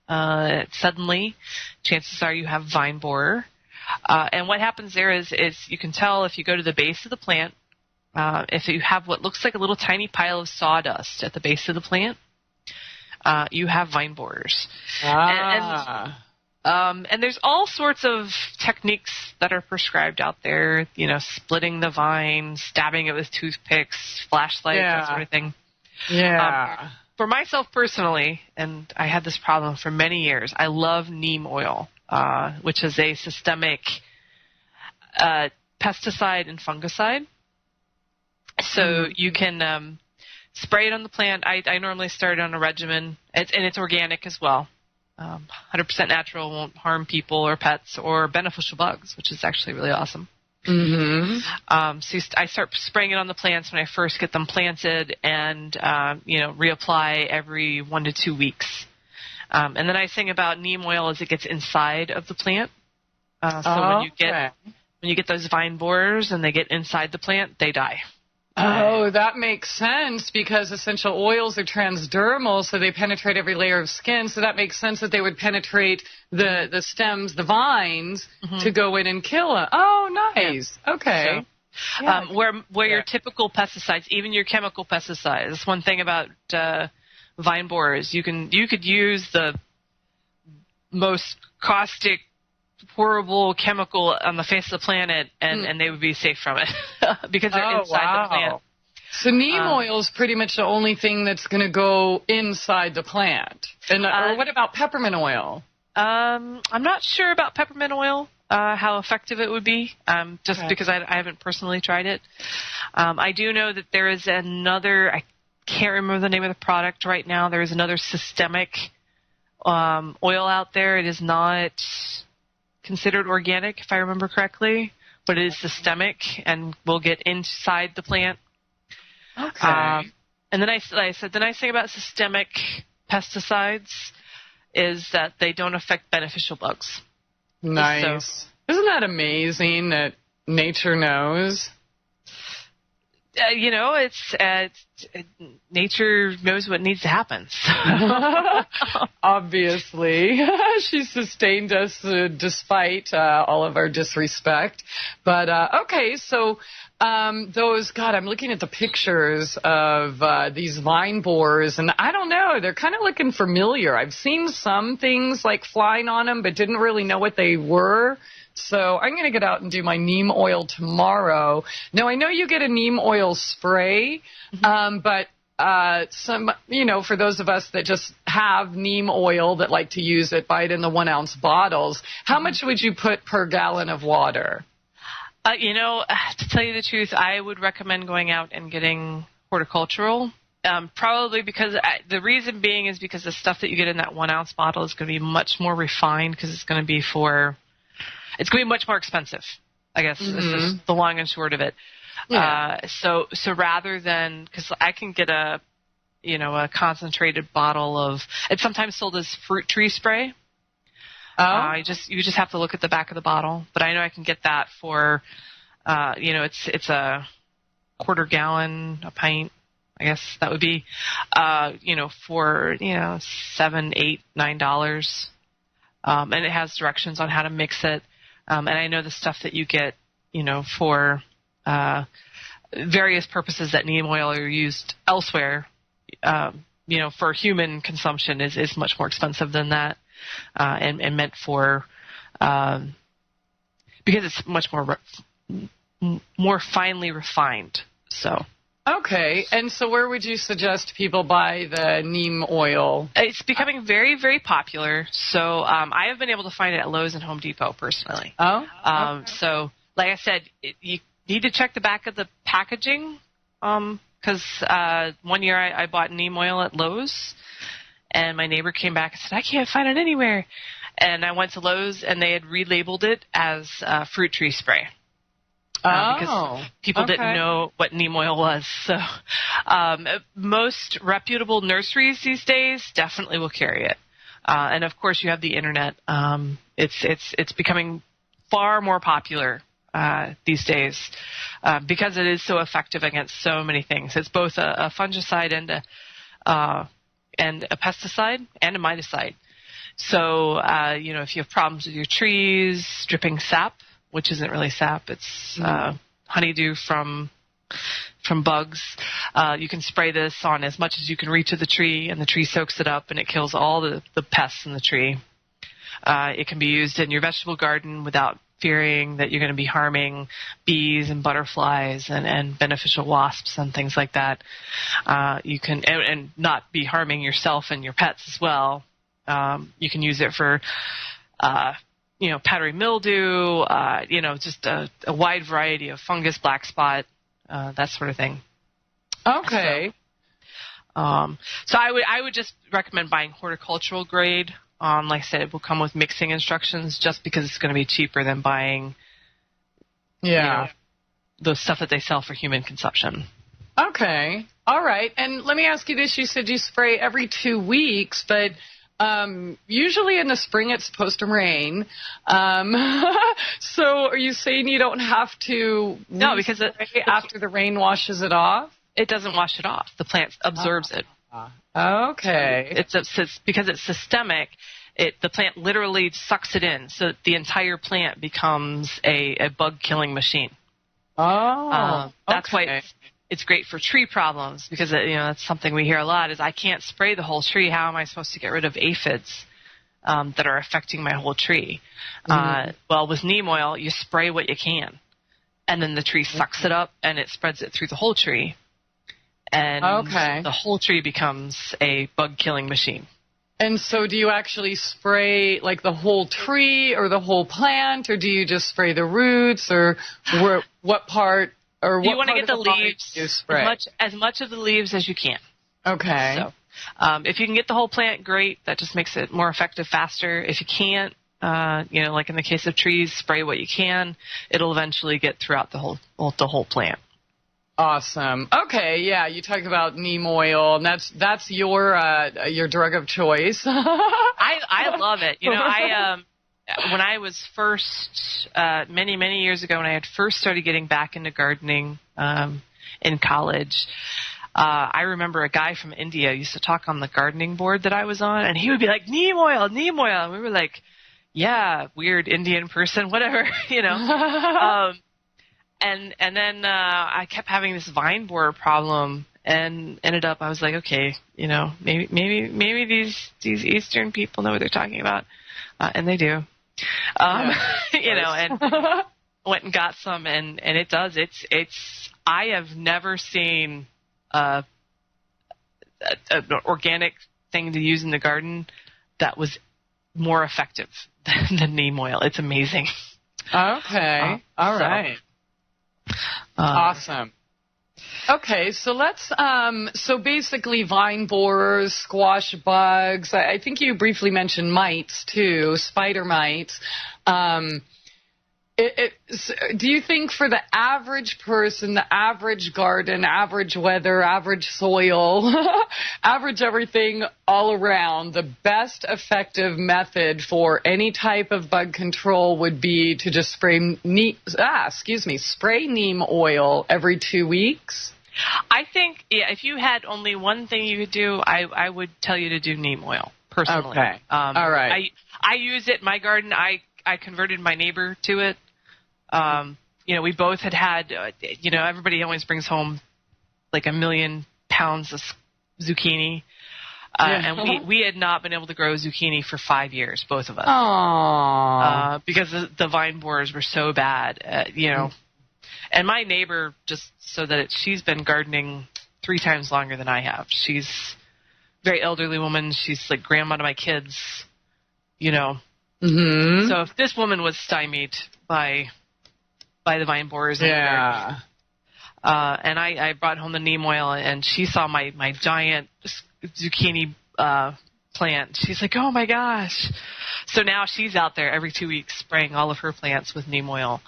suddenly, chances are you have vine borer. And what happens there is you can tell if you go to the base of the plant, if you have what looks like a little tiny pile of sawdust at the base of the plant, you have vine borers. And there's all sorts of techniques that are prescribed out there, splitting the vine, stabbing it with toothpicks, flashlights, that sort of thing. Yeah. For myself personally, and I had this problem for many years, I love neem oil, which is a systemic pesticide and fungicide. So you can spray it on the plant. I normally start on a regimen, and it's organic as well. 100% natural, won't harm people or pets or beneficial bugs, which is actually really awesome. Mm-hmm. So I start spraying it on the plants when I first get them planted, and reapply every 1 to 2 weeks. And the nice thing about neem oil is it gets inside of the plant. When you get those vine borers and they get inside the plant, they die. Oh, that makes sense because essential oils are transdermal, so they penetrate every layer of skin. So that makes sense that they would penetrate the stems, the vines, to go in and kill them. Oh, nice. Yeah. Okay. So, where your typical pesticides, even your chemical pesticides, one thing about vine borers, you could use the most caustic, horrible chemical on the face of the planet, and they would be safe from it because they're inside the plant. So neem oil is pretty much the only thing that's going to go inside the plant. And or what about peppermint oil? I'm not sure about peppermint oil, how effective it would be, because I haven't personally tried it. I do know that there is another, I can't remember the name of the product right now, there is another systemic oil out there. It is not considered organic, if I remember correctly, but it is systemic and will get inside the plant. Okay. And then I said the nice thing about systemic pesticides is that they don't affect beneficial bugs. Nice. Isn't that amazing that nature knows? Nature knows what needs to happen. Obviously. She sustained us despite all of our disrespect. But, okay, so I'm looking at the pictures of these vine borers, and I don't know, they're kind of looking familiar. I've seen some things like flying on them, but didn't really know what they were. So I'm going to get out and do my neem oil tomorrow. Now, I know you get a neem oil spray, but for those of us that just have neem oil that like to use it, buy it in the 1 ounce bottles. How much would you put per gallon of water? To tell you the truth, I would recommend going out and getting horticultural. Probably because the reason being is because the stuff that you get in that 1 ounce bottle is going to be much more refined because it's going to be much more expensive, I guess, is just the long and short of it. Yeah. So rather than, because I can get a concentrated bottle of, it's sometimes sold as fruit tree spray. You just have to look at the back of the bottle. But I know I can get that for, it's a quarter gallon, a pint, I guess that would be, for, $7, $8, $9. And it has directions on how to mix it. And I know the stuff that you get, for various purposes that neem oil are used elsewhere, for human consumption is much more expensive than that, and meant for, because it's much more finely refined. So. Okay, and so where would you suggest people buy the neem oil? It's becoming very, very popular. So I have been able to find it at Lowe's and Home Depot personally. Oh. Okay. So, like I said, you need to check the back of the packaging because one year I bought neem oil at Lowe's, and my neighbor came back and said, I can't find it anywhere. And I went to Lowe's, and they had relabeled it as fruit tree spray. Because people didn't know what neem oil was. So most reputable nurseries these days definitely will carry it. And, of course, you have the Internet. It's becoming far more popular these days because it is so effective against so many things. It's both a fungicide and a pesticide and a miticide. So, if you have problems with your trees, dripping sap, which isn't really sap, it's honeydew from bugs, you can spray this on as much as you can reach of the tree, and the tree soaks it up, and it kills all the pests in the tree. It can be used in your vegetable garden without fearing that you're going to be harming bees and butterflies and beneficial wasps and things like that. You can and not be harming yourself and your pets as well. You can use it for, powdery mildew, just a wide variety of fungus, black spot, that sort of thing. Okay. So I would just recommend buying horticultural grade. Like I said, it will come with mixing instructions just because it's going to be cheaper than buying the stuff that they sell for human consumption. Okay. All right. And let me ask you this. You said you spray every 2 weeks, but usually in the spring it's supposed to rain. So are you saying you don't have to because after the rain washes it off? It doesn't wash it off. The plant absorbs it. Okay. It's because it's systemic. The plant literally sucks it in, so the entire plant becomes a bug-killing machine. That's why it's great for tree problems, because that's something we hear a lot is I can't spray the whole tree. How am I supposed to get rid of aphids that are affecting my whole tree? Well, with neem oil, you spray what you can, and then the tree sucks it up and it spreads it through the whole tree. And the whole tree becomes a bug-killing machine. And so do you actually spray like the whole tree or the whole plant, or do you just spray the roots, or what part? Or you want to get the leaves you spray? As much of the leaves as you can. Okay. So if you can get the whole plant, great. That just makes it more effective faster. If you can't, like in the case of trees, spray what you can. It'll eventually get throughout the whole plant. Awesome. Okay, yeah, you talk about neem oil, and that's your drug of choice. I love it. When I was first many years ago, when I had first started getting back into gardening in college, I remember a guy from India used to talk on the gardening board that I was on, and he would be like, neem oil, and we were like, yeah, weird Indian person, whatever, And then I kept having this vine borer problem, and ended up I was like, okay, maybe these Eastern people know what they're talking about, and they do, and went and got some, and it does. It's I have never seen an organic thing to use in the garden that was more effective than neem oil. It's amazing. Okay, all right. Awesome. Okay, so let's so basically vine borers, squash bugs. I think you briefly mentioned mites too, spider mites. Do you think for the average person, the average garden, average weather, average soil, average everything all around, the best effective method for any type of bug control would be to just spray neem oil every 2 weeks? I think, if you had only one thing you could do, I would tell you to do neem oil, personally. Okay. All right. I use it in my garden. I converted my neighbor to it. We both had, everybody always brings home like 1 million pounds of zucchini. And we had not been able to grow zucchini for 5 years, both of us. Aww. Because the vine borers were so bad, And my neighbor, just so that she's been gardening 3 times longer than I have. She's a very elderly woman. She's like grandma to my kids, Mm-hmm. So if this woman was stymied by the vine borers, and I brought home the neem oil, and she saw my giant zucchini plant. She's like, oh my gosh! So now she's out there every 2 weeks spraying all of her plants with neem oil.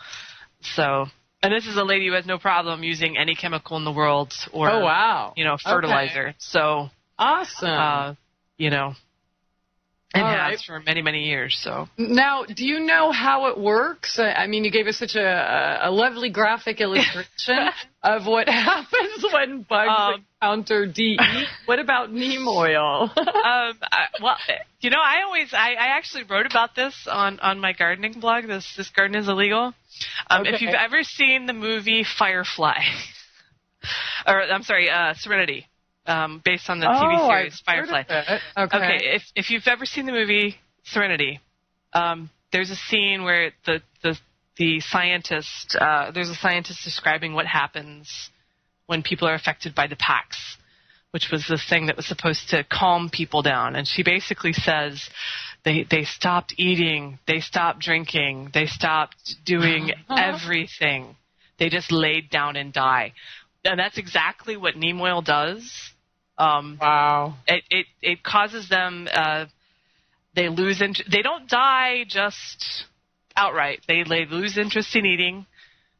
So, and this is a lady who has no problem using any chemical in the world or fertilizer. Okay. So awesome. and has for many, many years. So now, do you know how it works? I mean, you gave us such a lovely graphic illustration of what happens when bugs encounter DE. What about neem oil? Well, you know, I actually wrote about this on my gardening blog. This garden is illegal. If you've ever seen the movie Firefly, or I'm sorry, Serenity. Based on the TV series Firefly. Okay, if you've ever seen the movie Serenity, there's a scene where the scientist there's a scientist describing what happens when people are affected by the pests, which was this thing that was supposed to calm people down. And she basically says they stopped eating, they stopped drinking, they stopped doing everything. They just laid down and die. And that's exactly what neem oil does. Wow. It causes them, they lose interest. They don't die just outright. They lose interest in eating.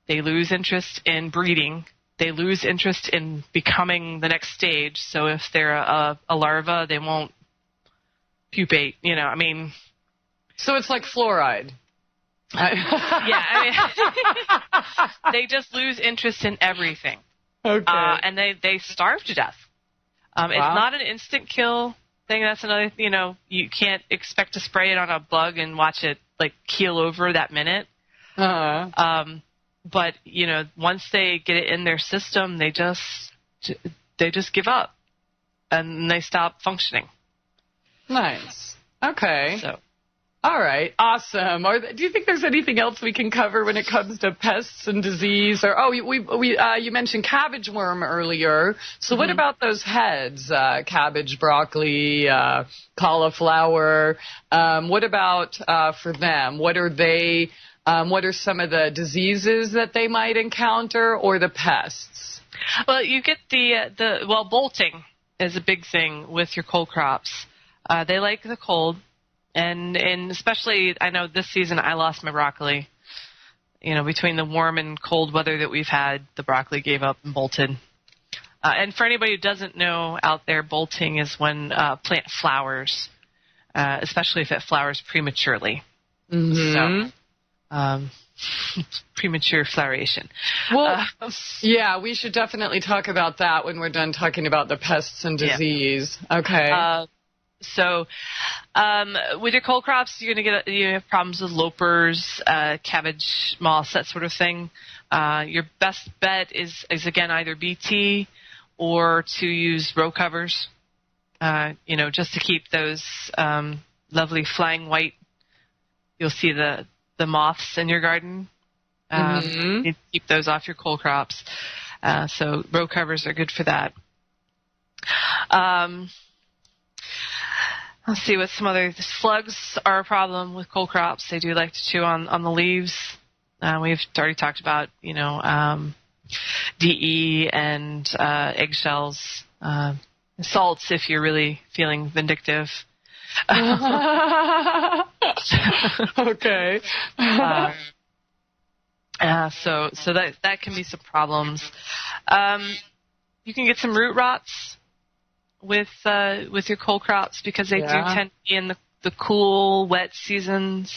They lose interest in breeding. They lose interest in becoming the next stage. So if they're a larva, they won't pupate, you know, I mean. So it's like fluoride. Yeah, I mean, they just lose interest in everything. Okay. And they starve to death. It's not an instant kill thing. That's another, you know, you can't expect to spray it on a bug and watch it like keel over that minute. But you know, once they get it in their system, they just give up and they stop functioning. Nice. Okay. So. All right, awesome. Do you think there's anything else we can cover when it comes to pests and disease? Or you mentioned cabbage worm earlier. So what about those heads? Cabbage, broccoli, cauliflower. What about for them? What are they? What are some of the diseases that they might encounter, or the pests? Well, you get bolting is a big thing with your cold crops. They like the cold. And especially, I know this season I lost my broccoli. You know, between the warm and cold weather that we've had, the broccoli gave up and bolted. And for anybody who doesn't know out there, bolting is when plant flowers, especially if it flowers prematurely. Mm-hmm. So, premature floweration. Well, yeah, we should definitely talk about that when we're done talking about the pests and disease. Yeah. Okay. So, with your cold crops, you're going to have problems with lopers, cabbage moths, that sort of thing. Your best bet is again either BT or to use row covers. You know, just to keep those lovely flying white. You'll see the moths in your garden. You keep those off your cold crops. So row covers are good for that. Let's see what some other slugs are a problem with cold crops. They do like to chew on the leaves. We've already talked about, you know, DE and eggshells, salts if you're really feeling vindictive. Okay. So that can be some problems. You can get some root rots with your cold crops because they do tend to be in the cool, wet seasons,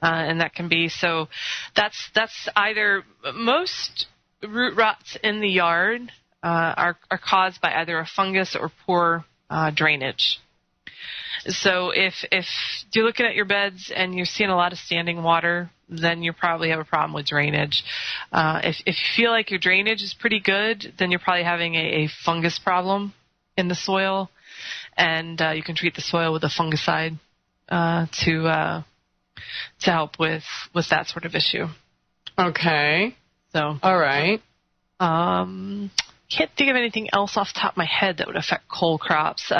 and that can be so. That's either most root rots in the yard are caused by either a fungus or poor drainage. So if you're looking at your beds and you're seeing a lot of standing water, then you probably have a problem with drainage. If you feel like your drainage is pretty good, then you're probably having a fungus problem in the soil, and you can treat the soil with a fungicide to help with that sort of issue. Okay. So all right. Can't think of anything else off the top of my head that would affect cold crops.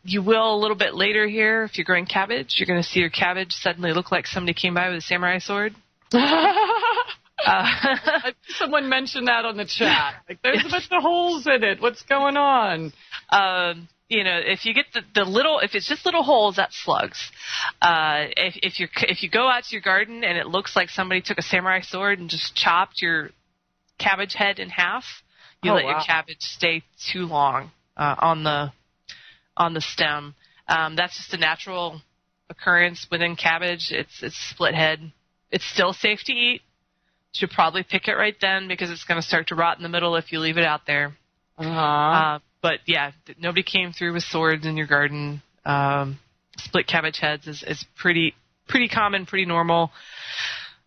You will a little bit later here if you're growing cabbage. You're going to see your cabbage suddenly look like somebody came by with a samurai sword. Someone mentioned that on the chat. Like, there's a bunch of holes in it. What's going on? You know, if you get the little, if it's just little holes, that's slugs. If you go out to your garden and it looks like somebody took a samurai sword and just chopped your cabbage head in half, you let your cabbage stay too long on the stem. That's just a natural occurrence within cabbage. It's split head. It's still safe to eat. Should probably pick it right then because it's going to start to rot in the middle if you leave it out there. But yeah, nobody came through with swords in your garden. Split cabbage heads is pretty common, pretty normal.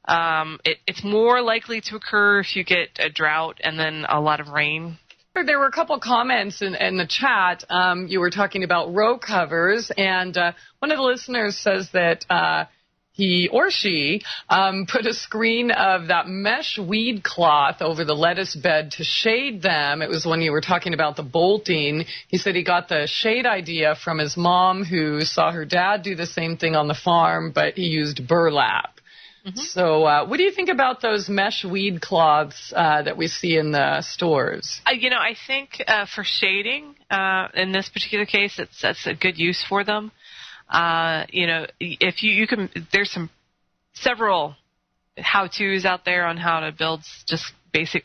It's more likely to occur if you get a drought and then a lot of rain. There were a couple comments in the chat. You were talking about row covers, and one of the listeners says that he or she put a screen of that mesh weed cloth over the lettuce bed to shade them. It was when you were talking about the bolting. He said he got the shade idea from his mom, who saw her dad do the same thing on the farm, but he used burlap. Mm-hmm. So what do you think about those mesh weed cloths that we see in the stores? I think for shading, in this particular case, that's a good use for them. If you can, there's several how-tos out there on how to build just basic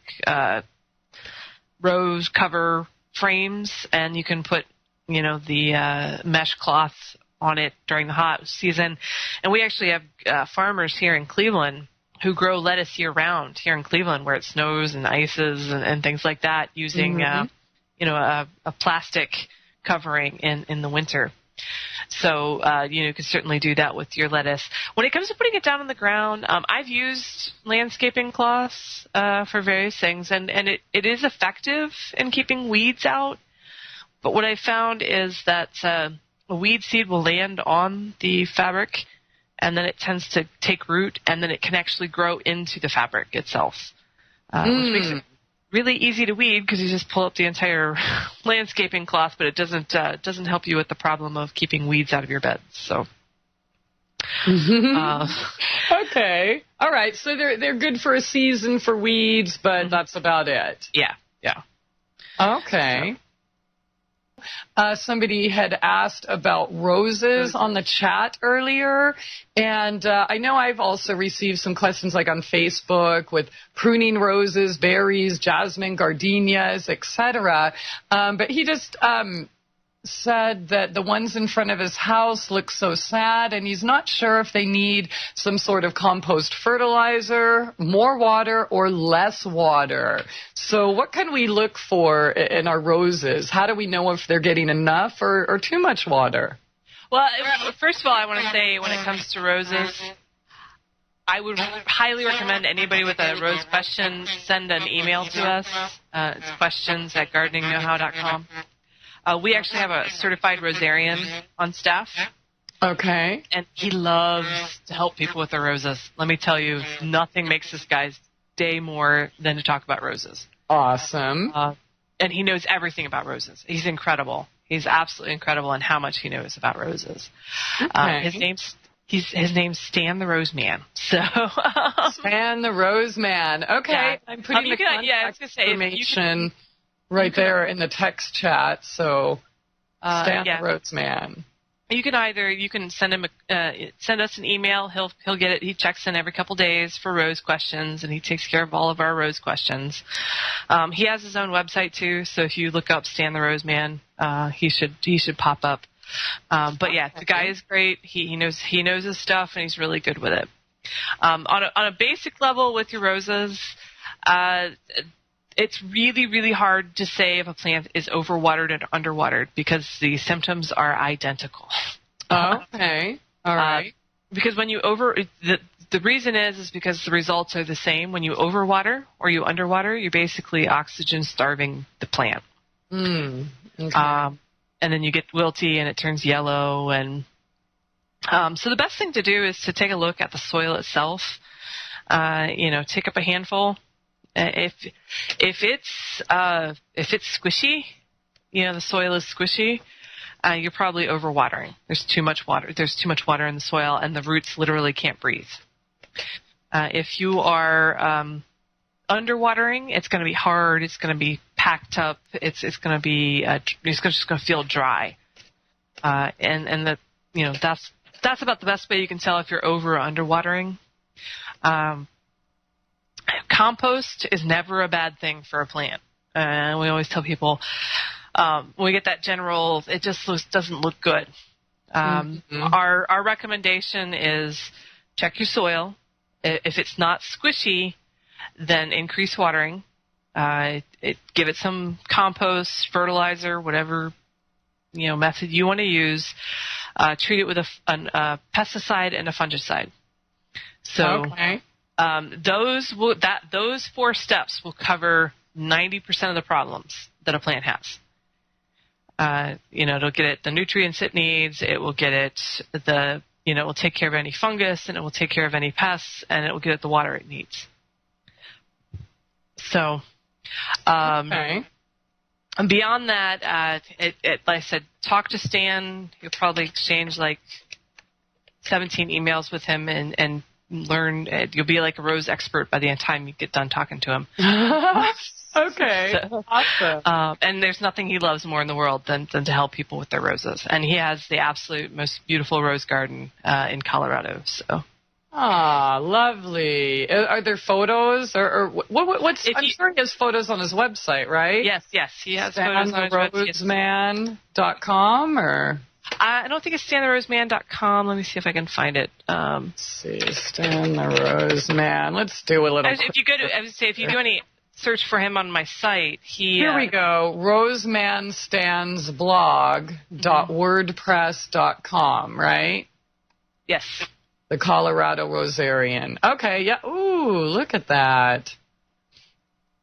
rose cover frames, and you can put, the mesh cloths on it during the hot season. And we actually have farmers here in Cleveland who grow lettuce year-round here in Cleveland, where it snows and ices and things like that, using a plastic covering in the winter. So you can certainly do that with your lettuce. When it comes to putting it down on the ground, I've used landscaping cloths for various things, and it is effective in keeping weeds out. But what I found is that a weed seed will land on the fabric, and then it tends to take root, and then it can actually grow into the fabric itself, which makes it really easy to weed because you just pull up the entire landscaping cloth, but it doesn't help you with the problem of keeping weeds out of your beds. So, okay, all right. So they're good for a season for weeds, but that's about it. Yeah. Okay. So. Somebody had asked about roses on the chat earlier, and I know I've also received some questions like on Facebook with pruning roses, berries, jasmine, gardenias, etc. But he just said that the ones in front of his house look so sad, and he's not sure if they need some sort of compost fertilizer, more water, or less water. So what can we look for in our roses? How do we know if they're getting enough or too much water? Well, first of all, I want to say when it comes to roses, I would highly recommend anybody with a rose question send an email to us. It's questions@gardeningknowhow.com. We actually have a certified rosarian on staff. Okay. And he loves to help people with their roses. Let me tell you, nothing makes this guy's day more than to talk about roses. Awesome. And he knows everything about roses. He's incredible. He's absolutely incredible in how much he knows about roses. Okay. His name's Stan the Rose Man. So Stan the Rose Man. Okay. Yeah. I'm putting the contact information right there in the text chat. So Stan the Rose Man. You can send him send us an email. He'll get it. He checks in every couple days for rose questions, and he takes care of all of our rose questions. He has his own website too, so if you look up Stan the Rose Man, he should pop up. But yeah, the guy is great. He knows his stuff, and he's really good with it. On a basic level with your roses, it's really, really hard to say if a plant is overwatered and underwatered because the symptoms are identical. Okay. All right. Because when you the reason is because the results are the same. When you overwater or you underwater, you're basically oxygen starving the plant. Okay. And then you get wilty and it turns yellow. And so the best thing to do is to take a look at the soil itself. Take up a handful. If it's squishy, the soil is squishy, you're probably overwatering. There's too much water. There's too much water in the soil, and the roots literally can't breathe. If you are underwatering, it's going to be hard. It's going to be packed up. It's going to be it's just going to feel dry. And that's about the best way you can tell if you're over or underwatering. Compost is never a bad thing for a plant. We always tell people when we get that general, it just doesn't look good. Our recommendation is check your soil. If it's not squishy, then increase watering. Give it some compost, fertilizer, whatever method you want to use. Treat it with a pesticide and a fungicide. So those 4 steps will cover 90% of the problems that a plant has. It'll get it the nutrients it needs. It will get it it will take care of any fungus, and it will take care of any pests, and it will get it the water it needs. So, and beyond that, like I said, talk to Stan. You'll probably exchange like 17 emails with him and learn. You'll be like a rose expert by the time you get done talking to him. Okay. So, awesome. And there's nothing he loves more in the world than to help people with their roses. And he has the absolute most beautiful rose garden in Colorado. So. Ah, lovely. Are there photos or what's? I'm sure he has photos on his website, right? Yes, he has photos on his website. StanTheRoseman.com or? I don't think it's StanTheRoseman.com. Let me see if I can find it. Let's see, Stan the Roseman. Let's do a little. If you do any search for him on my site, here we go. RosemansTansBlog.wordpress.com, right? Yes. The Colorado Rosarian. Okay, yeah. Ooh, look at that.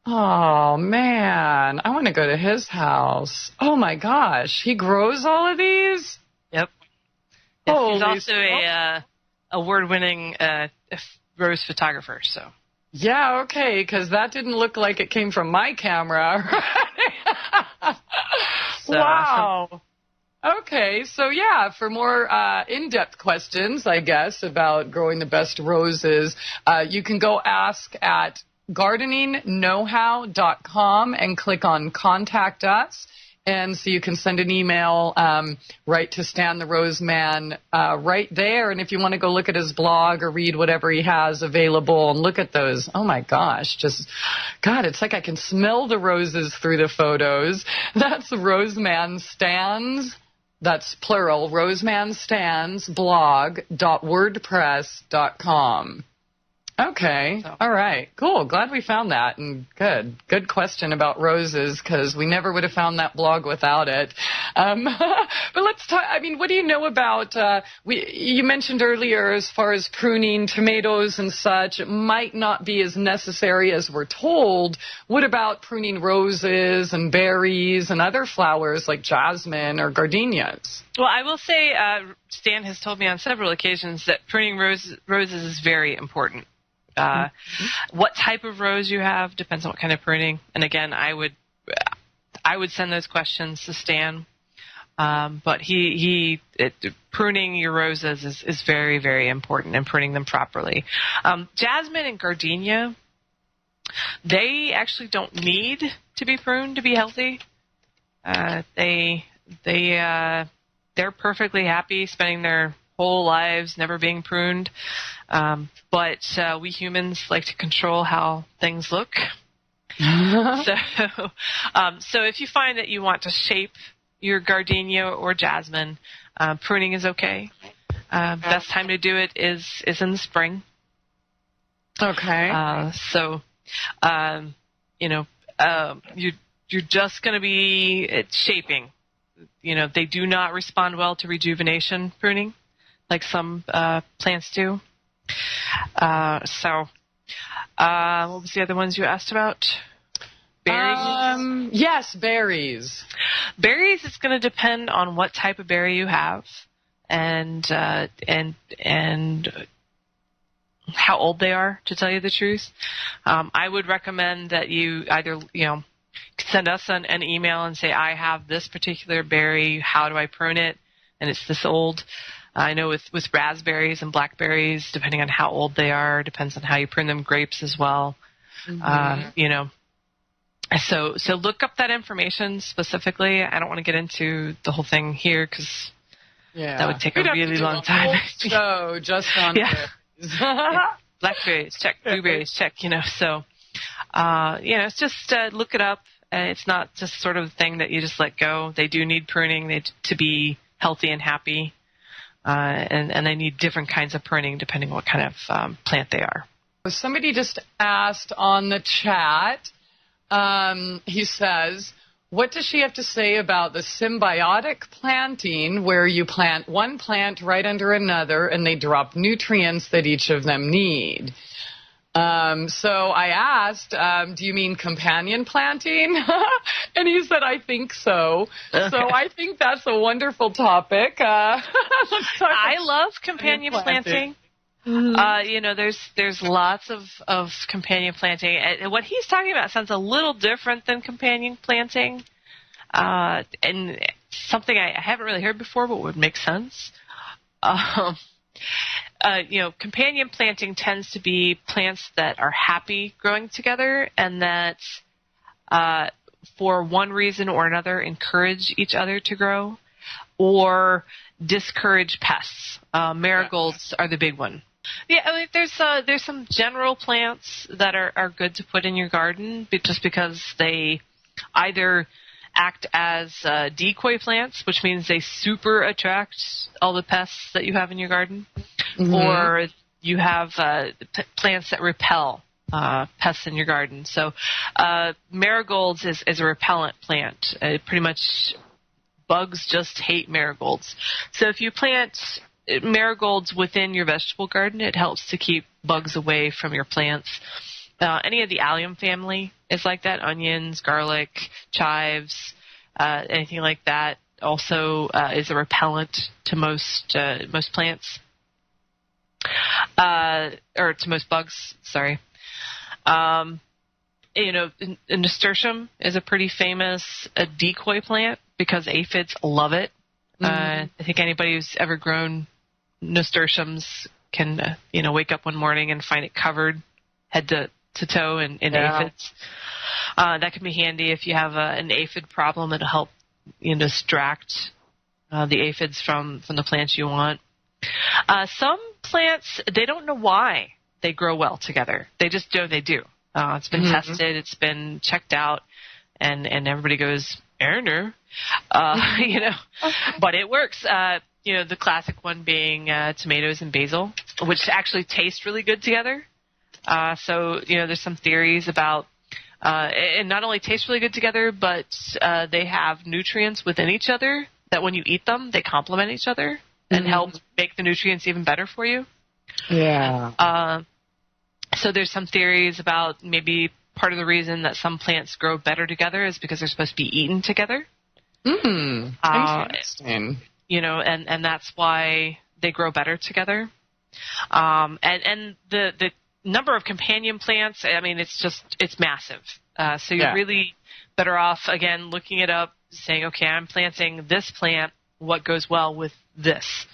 Oh, man. I want to go to his house. Oh, my gosh. He grows all of these? Yep. Yes, he's also a award-winning rose photographer, so. Yeah, okay, because that didn't look like it came from my camera. Wow. Okay, so yeah, for more in-depth questions, I guess, about growing the best roses, you can go ask at gardeningknowhow.com and click on Contact Us. And so you can send an email right to Stan the Roseman right there. And if you want to go look at his blog or read whatever he has available and look at those, oh, my gosh, God, it's like I can smell the roses through the photos. That's Roseman Stans. That's plural, RosemansTansBlog.wordpress.com. Okay. All right. Cool. Glad we found that. And good question about roses, because we never would have found that blog without it. But let's talk. I mean, what do you know about, you mentioned earlier as far as pruning tomatoes and such, it might not be as necessary as we're told. What about pruning roses and berries and other flowers like jasmine or gardenias? Well, I will say Stan has told me on several occasions that pruning roses is very important. What type of rose you have depends on what kind of pruning. And again, I would send those questions to Stan. But pruning your roses is very, very important, and pruning them properly. Jasmine and gardenia, they actually don't need to be pruned to be healthy. They're perfectly happy spending their whole lives never being pruned. But we humans like to control how things look. So if you find that you want to shape your gardenia or jasmine, pruning is okay. Best time to do it is in the spring. Okay. You're just going to be shaping. They do not respond well to rejuvenation pruning, like some plants do. What was the other ones you asked about? Berries? Yes, berries. Berries is going to depend on what type of berry you have and how old they are, to tell you the truth. I would recommend that you either, send us an email and say, I have this particular berry, how do I prune it? And it's this old. I know with raspberries and blackberries, depending on how old they are, depends on how you prune them, grapes as well. Mm-hmm. So look up that information specifically. I don't want to get into the whole thing here because that would take a really long time. So just on berries. Blackberries, check. Blueberries, check. So it's just look it up. It's not just sort of a thing that you just let go. They do need pruning to be healthy and happy. and they need different kinds of pruning depending on what kind of plant they are. Somebody just asked on the chat, he says, what does she have to say about the symbiotic planting where you plant one plant right under another and they drop nutrients that each of them need? So I asked, do you mean companion planting? And he said, I think so. Okay. So I think that's a wonderful topic. I love companion planting. Mm-hmm. There's lots of companion planting. And what he's talking about sounds a little different than companion planting. And something I haven't really heard before, but would make sense. Companion planting tends to be plants that are happy growing together and that, for one reason or another, encourage each other to grow or discourage pests. Marigolds are the big one. Yeah, I mean, there's some general plants that are good to put in your garden just because they either act as decoy plants, which means they super attract all the pests that you have in your garden, mm-hmm. or you have plants that repel pests in your garden. So marigolds is a repellent plant. Pretty much bugs just hate marigolds. So if you plant marigolds within your vegetable garden, it helps to keep bugs away from your plants. Any of the allium family is like that. Onions, garlic, chives, anything like that also is a repellent to most plants. Or to most bugs, sorry. Nasturtium is a pretty famous decoy plant because aphids love it. Mm-hmm. I think anybody who's ever grown nasturtiums can, wake up one morning and find it covered head to toe in aphids. That can be handy if you have an aphid problem. It'll help distract the aphids from the plants you want. Some plants, they don't know why they grow well together. They just do. They do. It's been mm-hmm. tested. It's been checked out, and everybody goes, I don't know. But it works. The classic one being tomatoes and basil, which actually taste really good together. So there's some theories about, and not only taste really good together, but they have nutrients within each other that when you eat them, they complement each other and mm-hmm. help make the nutrients even better for you. Yeah. So there's some theories about maybe part of the reason that some plants grow better together is because they're supposed to be eaten together. Interesting. And that's why they grow better together. And the number of companion plants, I mean, it's massive. So you're really better off, again, looking it up, saying, okay, I'm planting this plant. What goes well with this?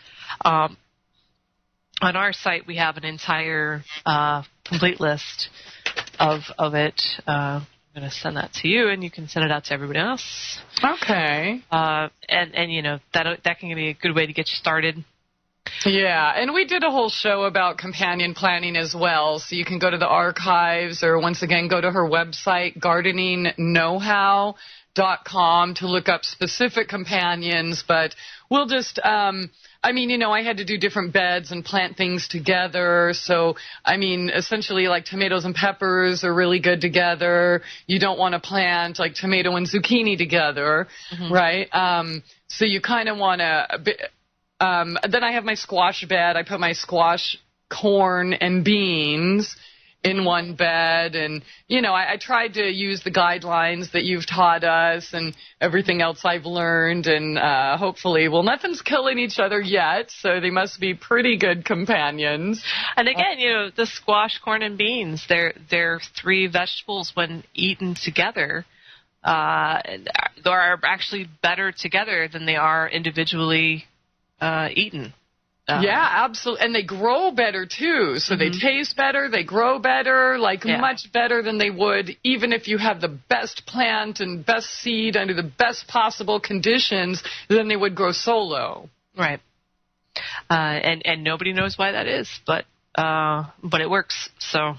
On our site, we have an entire complete list of it. I'm going to send that to you, and you can send it out to everybody else. Okay. And that can be a good way to get you started. Yeah, and we did a whole show about companion planting as well, so you can go to the archives or, once again, go to her website, gardeningknowhow.com, to look up specific companions, but we'll just... I had to do different beds and plant things together. So, essentially, like tomatoes and peppers are really good together. You don't want to plant like tomato and zucchini together, mm-hmm. right? So you kind of want to... then I have my squash bed. I put my squash, corn, and beans in one bed. And, I tried to use the guidelines that you've taught us and everything else I've learned. And hopefully, nothing's killing each other yet, so they must be pretty good companions. And again, the squash, corn, and beans, they're three vegetables when eaten together. They are actually better together than they are individually eaten. Yeah, absolutely. And they grow better, too. So mm-hmm. they taste better, they grow better, much better than they would even if you have the best plant and best seed under the best possible conditions than they would grow solo. Right. And nobody knows why that is, but it works. So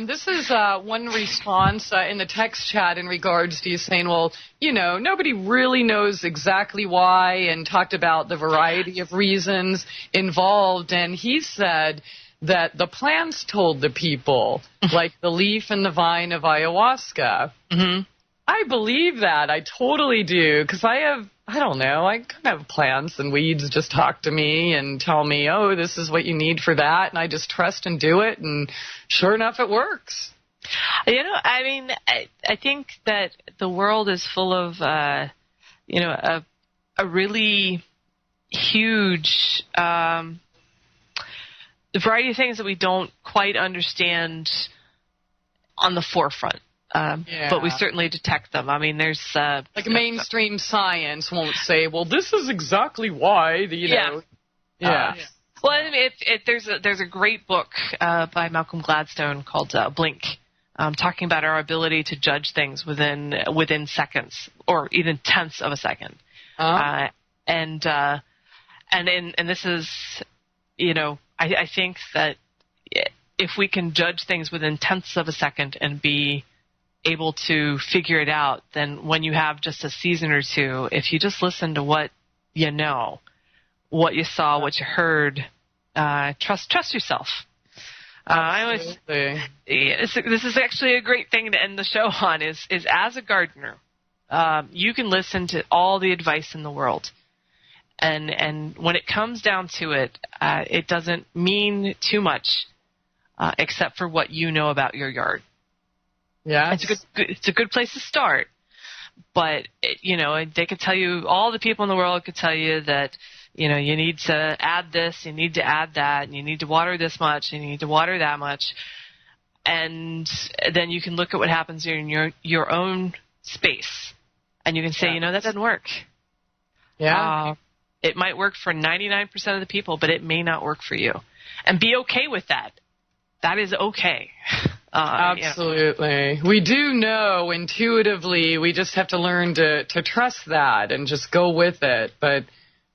This is one response in the text chat in regards to you saying, well, nobody really knows exactly why, and talked about the variety of reasons involved. And he said that the plants told the people, like the leaf and the vine of ayahuasca. Mm-hmm. I believe that. I totally do. Because I don't know, I kind of have plants and weeds just talk to me and tell me, oh, this is what you need for that. And I just trust and do it. And sure enough, it works. I think that the world is full of, a really huge variety of things that we don't quite understand on the forefront. But we certainly detect them. I mean, there's like mainstream science won't say, well, this is exactly why Well, I mean, there's a great book by Malcolm Gladstone called Blink, talking about our ability to judge things within seconds or even tenths of a second. And this is, I think that if we can judge things within tenths of a second and be able to figure it out, then when you have just a season or two, if you just listen to what you know, what you saw, what you heard, trust yourself. This is actually a great thing to end the show on, is as a gardener, you can listen to all the advice in the world. And when it comes down to it, it doesn't mean too much, except for what you know about your yard. Yeah, it's a good place to start, but they could tell you, all the people in the world could tell you that you need to add this, you need to add that, and you need to water this much, and you need to water that much, and then you can look at what happens in your own space, and you can say, that doesn't work. Yeah, it might work for 99% of the people, but it may not work for you, and be okay with that. That is okay. Absolutely. We do know intuitively. We just have to learn to trust that and just go with it. But,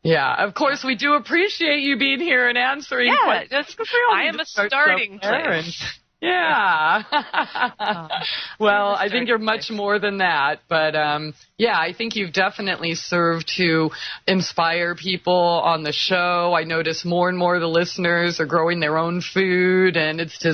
yeah, of course, we do appreciate you being here and answering questions. I am a starting place. Yeah. Well, I think you're much more than that. But, I think you've definitely served to inspire people on the show. I notice more and more of the listeners are growing their own food. And it's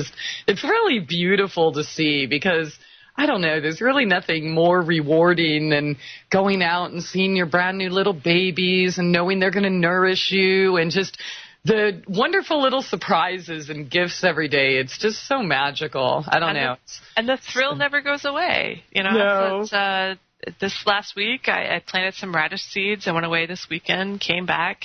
really beautiful to see, because I don't know, there's really nothing more rewarding than going out and seeing your brand new little babies and knowing they're going to nourish you, and just the wonderful little surprises and gifts every day. It's just so magical. I don't know. And the thrill never goes away. No. This last week, I planted some radish seeds. I went away this weekend, came back,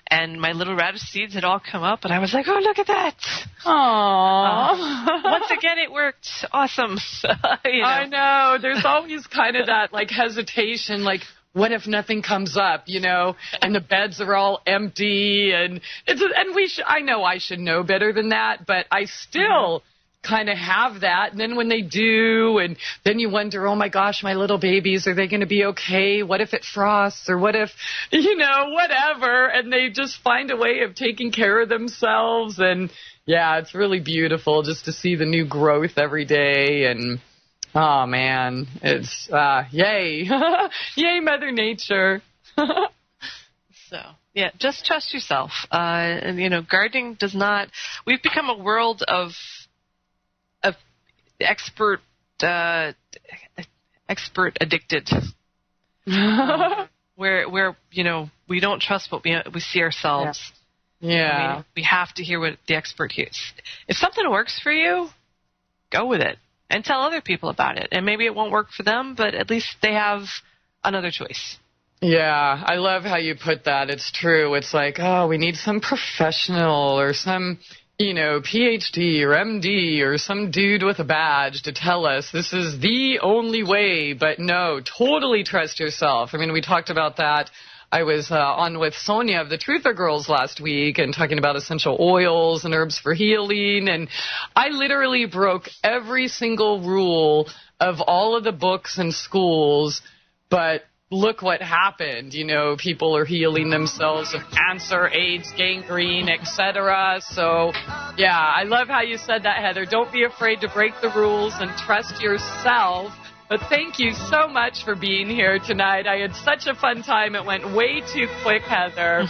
and my little radish seeds had all come up, and I was like, oh, look at that. Aww. Once again, it worked. Awesome. I know. There's always kind of that, hesitation, what if nothing comes up, and the beds are all empty, and I know I should know better than that, but I still kind of have that. And then when they do, and then you wonder, oh my gosh, my little babies, are they going to be okay? What if it frosts, or what if, whatever, and they just find a way of taking care of themselves. And yeah, it's really beautiful just to see the new growth every day. And oh, man, it's, yay. Yay, Mother Nature. So, yeah, just trust yourself. And, gardening does not, we've become a world of expert addicted. Where, we don't trust what we see ourselves. Yeah. I mean, we have to hear what the expert hears. If something works for you, go with it. And tell other people about it. And maybe it won't work for them, but at least they have another choice. Yeah, I love how you put that. It's true. It's like, oh, we need some professional or some, PhD or MD or some dude with a badge to tell us this is the only way. But no, totally trust yourself. I mean, we talked about that. I was on with Sonia of the Truther Girls last week and talking about essential oils and herbs for healing. And I literally broke every single rule of all of the books and schools, but look what happened. You know, people are healing themselves of cancer, AIDS, gangrene, etc. So, yeah, I love how you said that, Heather. Don't be afraid to break the rules and trust yourself. But thank you so much for being here tonight. I had such a fun time. It went way too quick, Heather.